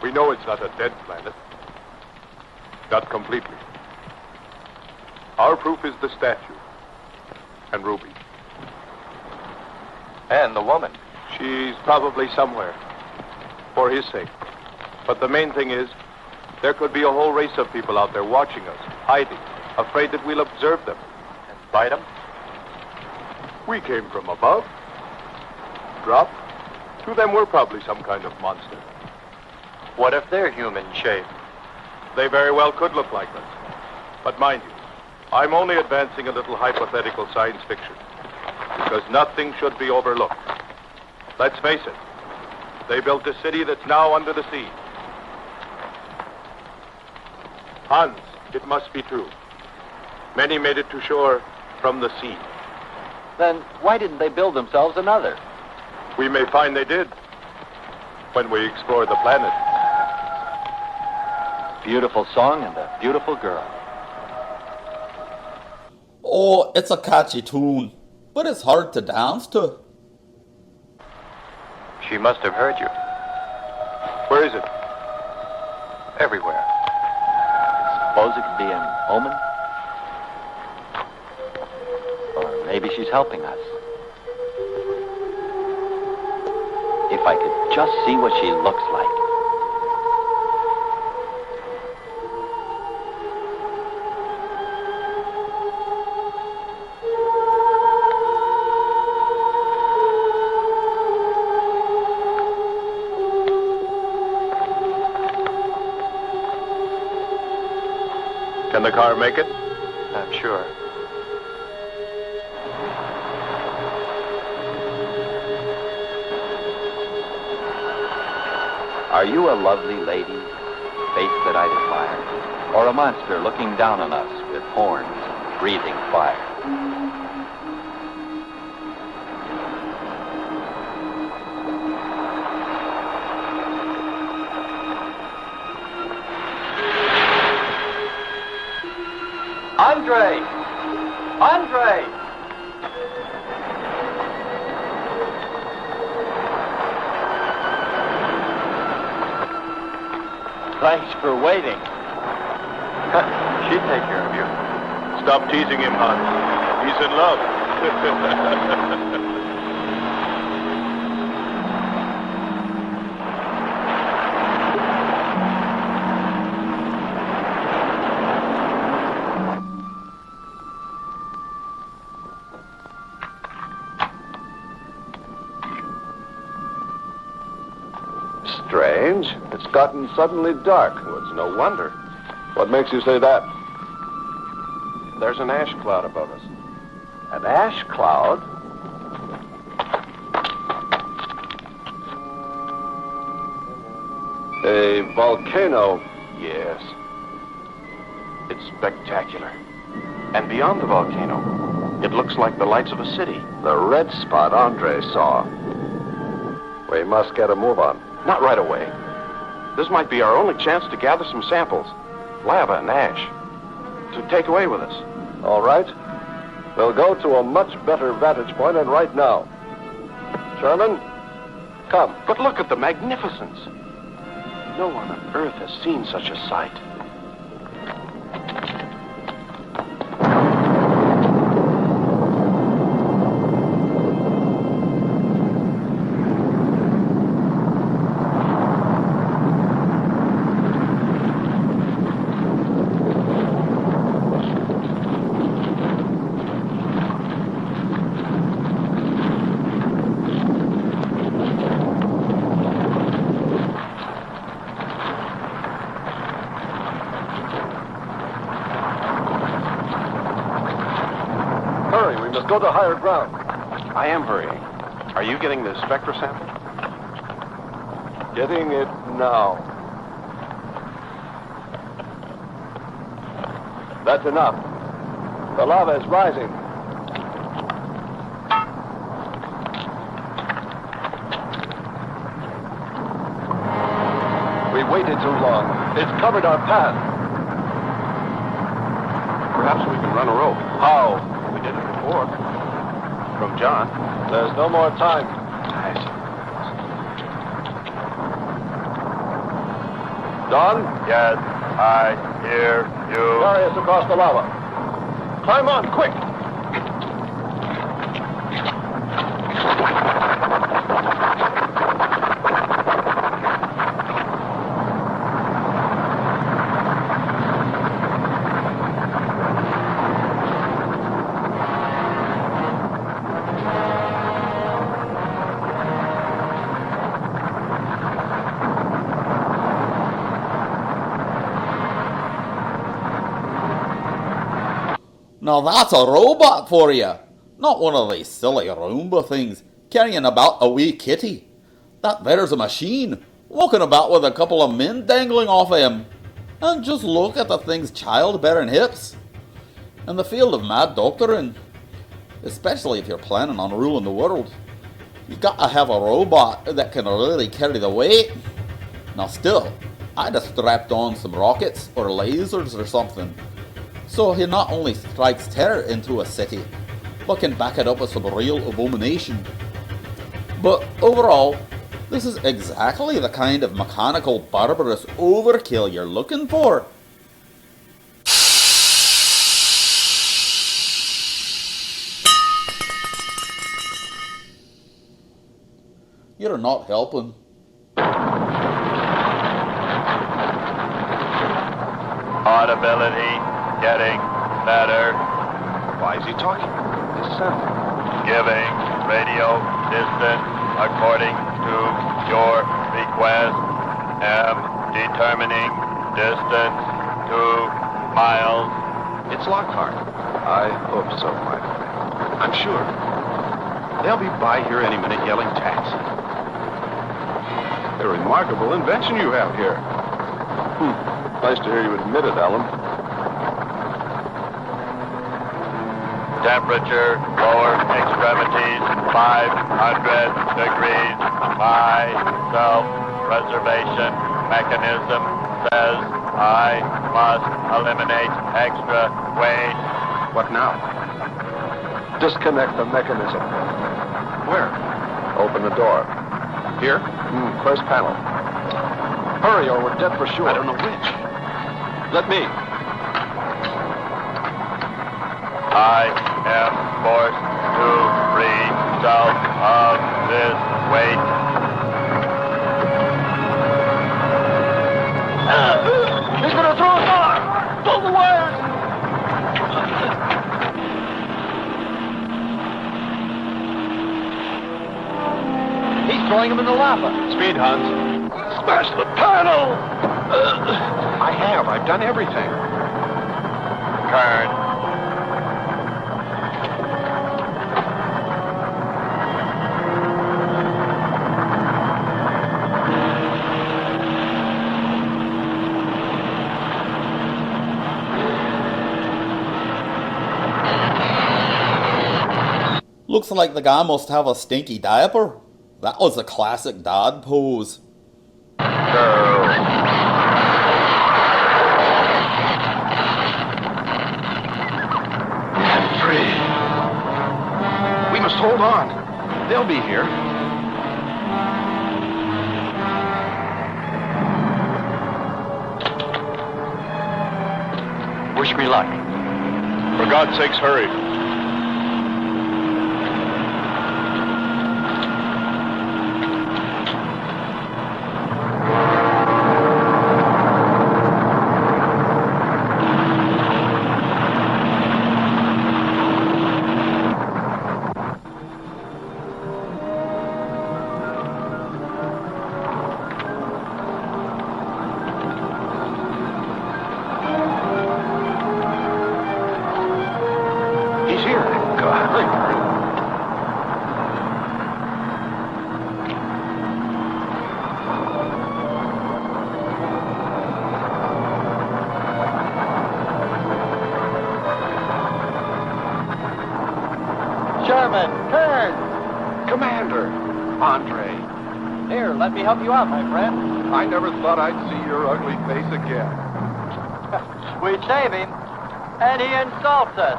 We know it's not a dead planet. Not completely. Our proof is the statue. And Ruby. And the woman. She's probably somewhere. For his sake. But the main thing is, there could be a whole race of people out there watching us, hiding, afraid that we'll observe them. And bite them? We came from above. Dropped. To them, we're probably some kind of monster. What if they're human shape? They very well could look like us. But mind you, I'm only advancing a little hypothetical science fiction. Because nothing should be overlooked. Let's face it. They built a city that's now under the sea. Hans, it must be true. Many made it to shore from the sea. Then why didn't they build themselves another? We may find they did when we explore the planet. Beautiful song and a beautiful girl. Oh, it's a catchy tune, but it's hard to dance to. She must have heard you. Where is it? Everywhere. Suppose it could be an omen? Or maybe she's helping us. If I could just see what she looks like. Can the car make it? I'm sure. Are you a lovely lady, face that I admire, or a monster looking down on us with horns, breathing fire? Andre! Andre! Thanks for waiting. She'd take care of you. Stop teasing him, Hans. He's in love. Strange. It's gotten suddenly dark. Well, it's no wonder. What makes you say that? There's an ash cloud above us. An ash cloud? A volcano. Yes. It's spectacular. And beyond the volcano, it looks like the lights of a city. The red spot Andre saw. We must get a move on. Not right away. This might be our only chance to gather some samples. Lava and ash. To take away with us. All right. We'll go to a much better vantage point, and right now. Sherman, come. But look at the magnificence. No one on Earth has seen such a sight. Go to higher ground. I am hurrying. Are you getting the spectra sample? Getting it now. That's enough. The lava is rising. We waited too long. It's covered our path. Perhaps we can run a rope. How? We did it before. From John. There's no more time. I see. Don? Yes, I hear you. Carry us across the lava. Climb on, quick! Now that's a robot for you. Not one of these silly Roomba things carrying about a wee kitty. That there's a machine walking about with a couple of men dangling off him. And just look at the thing's childbearing hips. In the field of mad doctoring, especially if you're planning on ruling the world, you gotta have a robot that can really carry the weight. Now still, I'd have strapped on some rockets or lasers or something, so he not only strikes terror into a city, but can back it up with some real abomination. But overall, this is exactly the kind of mechanical barbarous overkill you're looking for. You're not helping. Audibility getting better. Why is he talking? Listen. Giving radio distance according to your request. Am determining distance 2 miles. It's Lockhart. I hope so, my friend. I'm sure. They'll be by here any minute yelling taxi. A remarkable invention you have here. Nice to hear you admit it, Alan. Temperature, lower extremities, 500 degrees. My self-preservation mechanism says I must eliminate extra weight. What now? Disconnect the mechanism. Where? Open the door. Here? First panel. Hurry or we're dead for sure. I don't know which. Let me. I am forced to free self of this weight. He's gonna throw us off! Pull the wires! He's throwing him in the lava. Speed, Hans. Smash the panel! I have. I've done everything. Kern. Looks like the guy must have a stinky diaper. That was a classic dad pose. We must hold on. They'll be here. Wish me luck. For God's sakes, hurry. Sherman, Kern! Commander! Andre! Here, let me help you out, my friend. I never thought I'd see your ugly face again. We save him, and he insults us.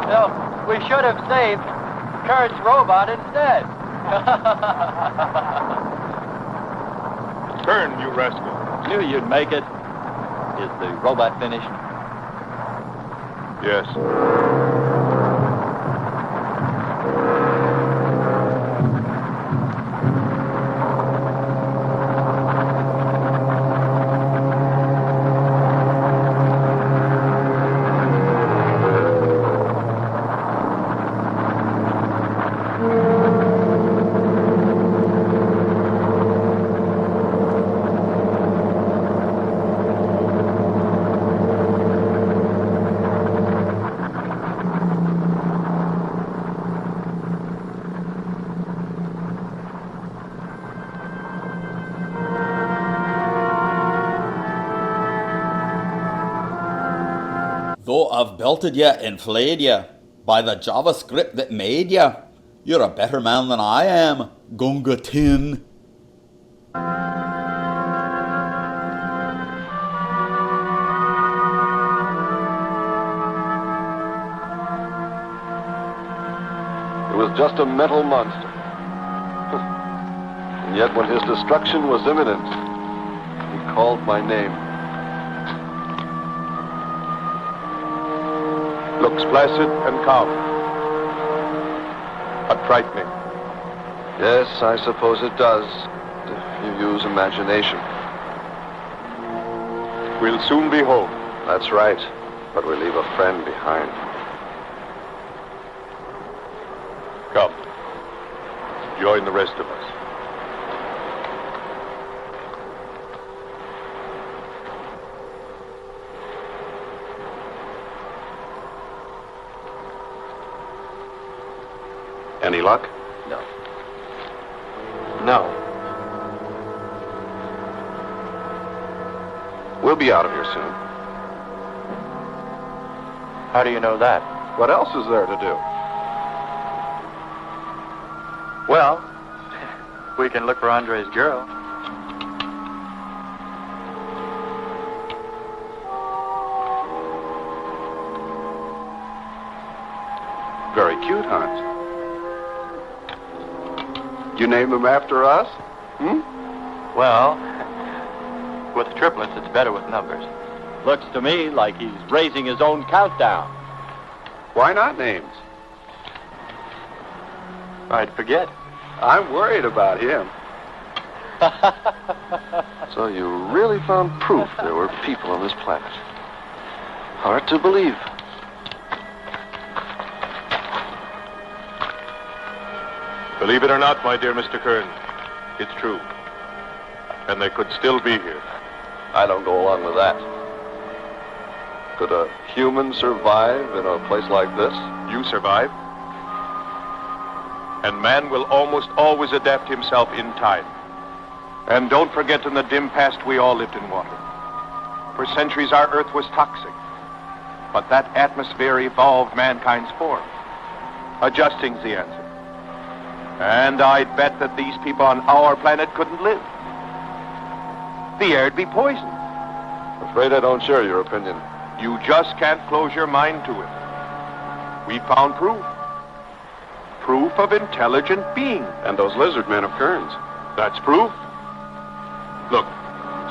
No, we should have saved Kern's robot instead. Kern, you rascal. Knew you'd make it. Is the robot finished? Yes. Though I've belted ya and flayed ya by the JavaScript that made ya, you're a better man than I am, Gunga Tin. It was just a mental monster. And yet when his destruction was imminent, he called my name. Looks placid and calm. But frightening. Yes, I suppose it does, if you use imagination. We'll soon be home. That's right, but we leave a friend behind. Come. Join the rest of us. Any luck? No. No. We'll be out of here soon. How do you know that? What else is there to do? Well, we can look for Andre's girl. Very cute, Hans. You name him after us? Hmm? Well, with triplets, it's better with numbers. Looks to me like he's raising his own countdown. Why not names? I'd forget. I'm worried about him. So you really found proof there were people on this planet. Hard to believe. Believe it or not, my dear Mr. Kern, it's true. And they could still be here. I don't go along with that. Could a human survive in a place like this? You survive. And man will almost always adapt himself in time. And don't forget, in the dim past, we all lived in water. For centuries, our Earth was toxic. But that atmosphere evolved mankind's form. Adjusting's the answer. And I'd bet that these people on our planet couldn't live. The air'd be poisoned. Afraid I don't share your opinion. You just can't close your mind to it. We found proof. Proof of intelligent beings. And those lizard men of Kern's. That's proof. Look,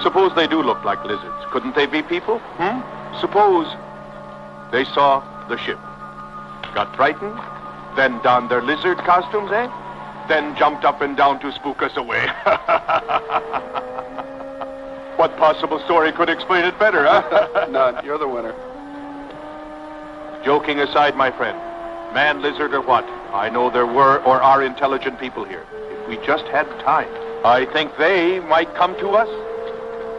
suppose they do look like lizards. Couldn't they be people? Suppose they saw the ship, got frightened, then donned their lizard costumes, eh? Then jumped up and down to spook us away. What possible story could explain it better, huh? None. You're the winner. Joking aside, my friend, man, lizard, or what, I know there were or are intelligent people here. If we just had time, I think they might come to us.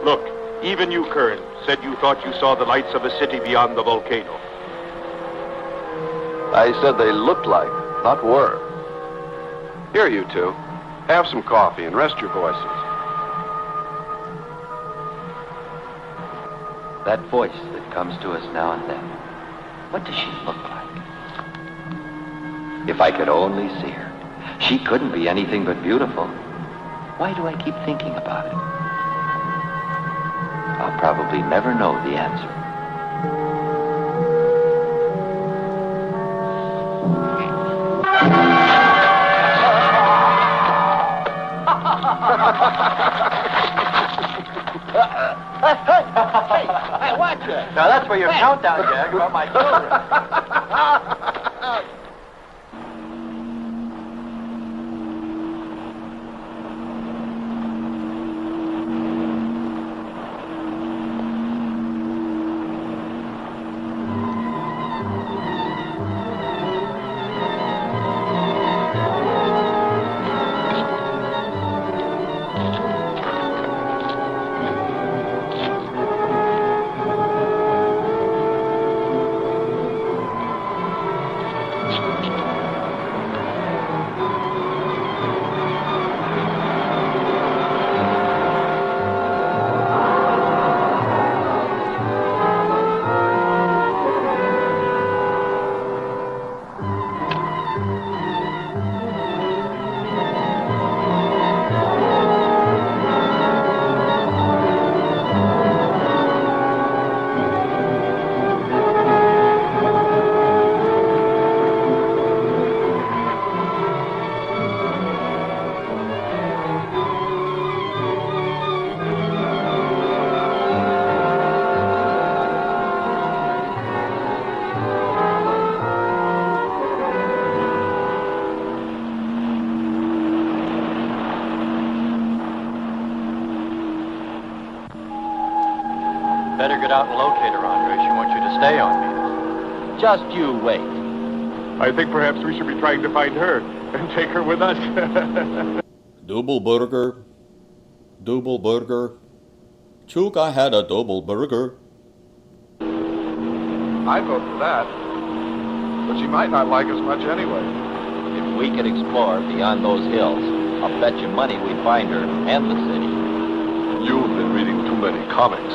Look, even you, Kern, said you thought you saw the lights of a city beyond the volcano. I said they looked like, not were. Here, you two. Have some coffee and rest your voices. That voice that comes to us now and then, what does she look like? If I could only see her. She couldn't be anything but beautiful. Why do I keep thinking about it? I'll probably never know the answer. Hey, watch it. Now, that's for your countdown, Jack, about my children. Better get out and locate her, Andre. She wants you to stay on Venus. Just you wait. I think perhaps we should be trying to find her and take her with us. Double burger. Double burger. Chook, I had a double burger. I'd vote for that. But she might not like us much anyway. If we could explore beyond those hills, I'll bet you money we'd find her and the city. You've been reading too many comics.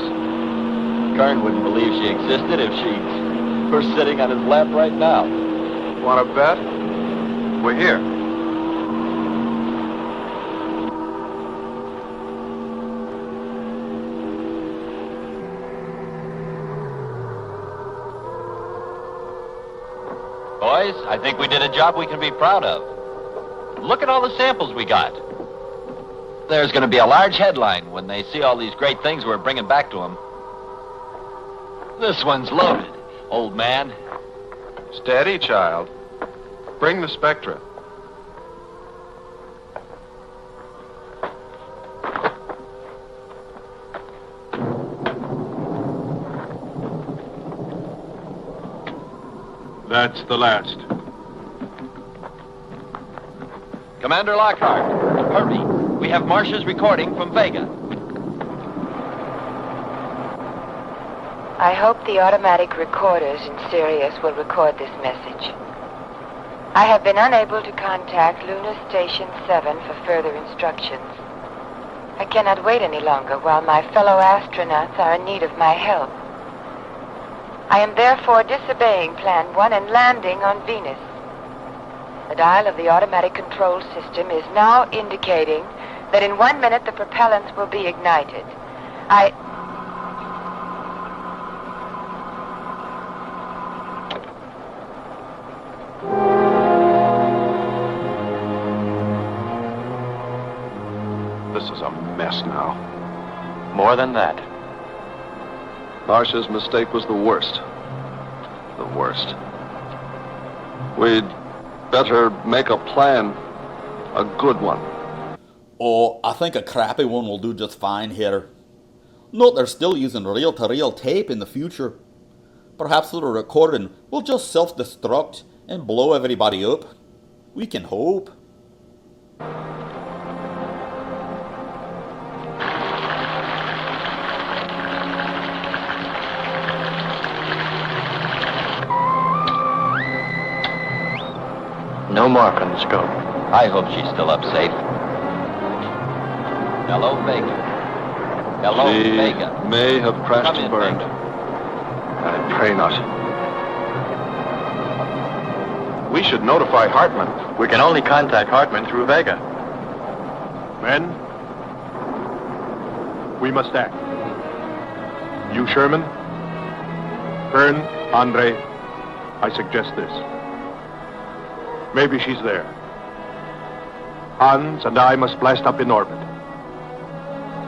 Kern wouldn't believe she existed if she were sitting on his lap right now. Want to bet? We're here. Boys, I think we did a job we can be proud of. Look at all the samples we got. There's going to be a large headline when they see all these great things we're bringing back to them. This one's loaded, old man. Steady, child. Bring the spectra. That's the last. Commander Lockhart, hurry. We have Marcia's recording from Vega. I hope the automatic recorders in Sirius will record this message. I have been unable to contact Lunar Station 7 for further instructions. I cannot wait any longer while my fellow astronauts are in need of my help. I am therefore disobeying Plan 1 and landing on Venus. The dial of the automatic control system is now indicating that in 1 minute the propellants will be ignited. This is a mess now. More than that. Marcia's mistake was the worst. The worst. We'd better make a plan. A good one. Oh, I think a crappy one will do just fine here. Note they're still using reel-to-reel tape in the future. Perhaps the recording will just self-destruct and blow everybody up. We can hope. No mark on the scope. I hope she's still up safe. Hello, Vega. Hello, She Vega. may have crashed Come and in, burned. Vega. I pray not. We should notify Hartman. We can only contact Hartman through Vega. Men, we must act. You, Sherman, Kern, Andre, I suggest this. Maybe she's there. Hans and I must blast up in orbit.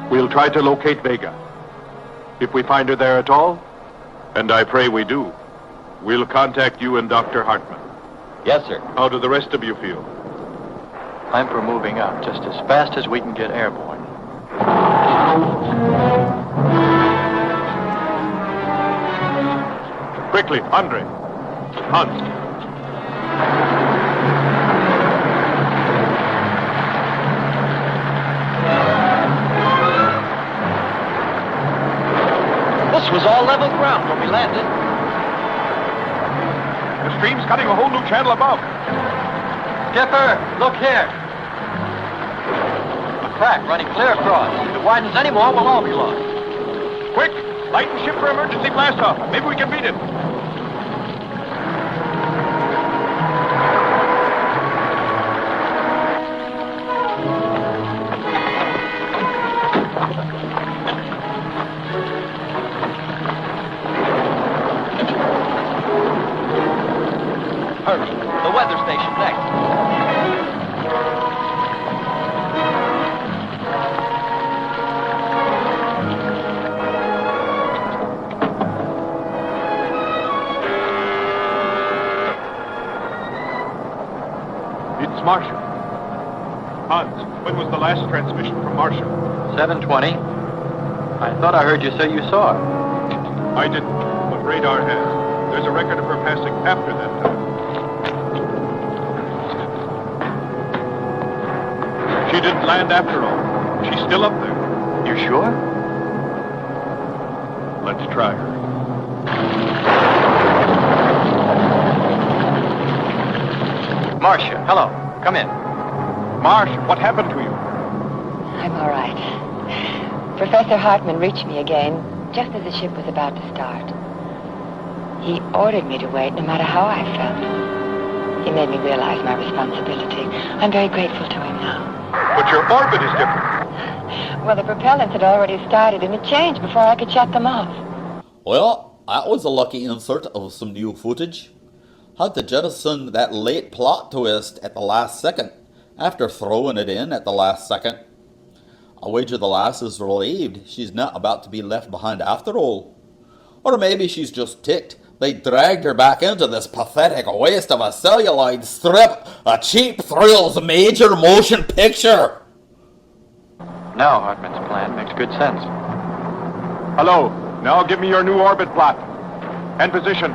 We'll try to locate Vega. If we find her there at all, And I pray we do. We'll contact you and Dr. Hartman. Yes, sir. How do the rest of you feel? I'm for moving up just as fast as we can get airborne. Quickly, Andre. Hans. This was all level ground when we landed. The stream's cutting a whole new channel above. Skipper, look here. A crack running clear across. If it widens any more, we'll all be lost. Quick! Lighten ship for emergency blast-off. Maybe we can beat it. Hurry. The weather station next. It's Marcia. Hans, when was the last transmission from Marcia? 7:20. I thought I heard you say you saw it. I didn't, but radar has. There's a record of her passing after that time. She didn't land after all. She's still up there. You sure? Let's try her. Marcia, hello. Come in. Marcia, what happened to you? I'm all right. Professor Hartman reached me again just as the ship was about to start. He ordered me to wait no matter how I felt. He made me realize my responsibility. I'm very grateful to him now. But your orbit is different. Well, the propellants had already started and it changed before I could shut them off. Well, that was a lucky insert of some new footage. Had to jettison that late plot twist at the last second, after throwing it in at the last second. I wager the lass is relieved she's not about to be left behind after all. Or maybe she's just ticked they dragged her back into this pathetic waste of a celluloid strip, a cheap thrills major motion picture. Now Hartman's plan makes good sense. Hello. Now give me your new orbit plot. And position.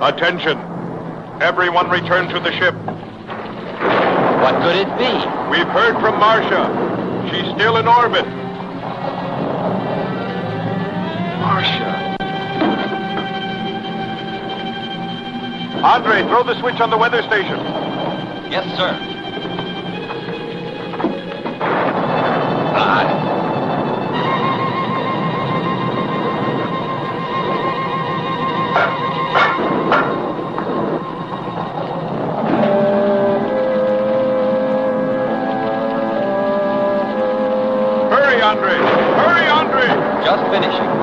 Attention. Everyone return to the ship. What could it be? We've heard from Marcia. She's still in orbit. Marcia. Andre, throw the switch on the weather station. Yes, sir. Aye. Hurry, Andre! Hurry, Andre! Just finishing.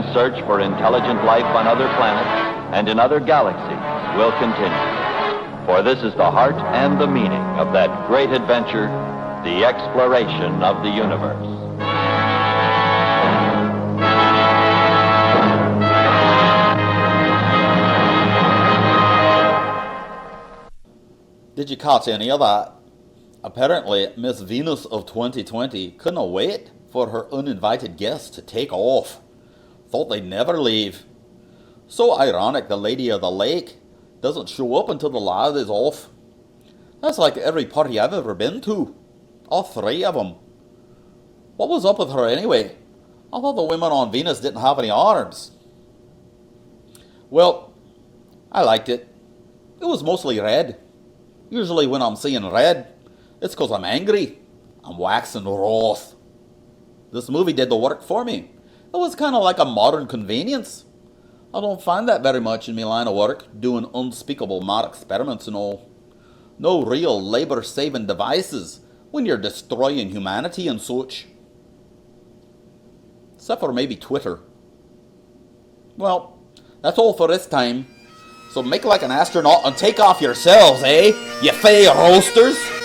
Man's search for intelligent life on other planets and in other galaxies will continue. For this is the heart and the meaning of that great adventure, the exploration of the universe. Did you catch any of that? Apparently, Miss Venus of 2020 couldn't wait for her uninvited guests to take off. Thought they'd never leave. So ironic the Lady of the Lake doesn't show up until the lad is off. That's like every party I've ever been to. All three of them. What was up with her anyway? I thought the women on Venus didn't have any arms. Well, I liked it. It was mostly red. Usually when I'm seeing red, it's because I'm angry. I'm waxing wroth. This movie did the work for me. It was kind of like a modern convenience. I don't find that very much in my line of work, doing unspeakable mad experiments and all. No real labor-saving devices when you're destroying humanity and such. Except for maybe Twitter. Well, that's all for this time. So make like an astronaut and take off yourselves, eh? You fey roasters!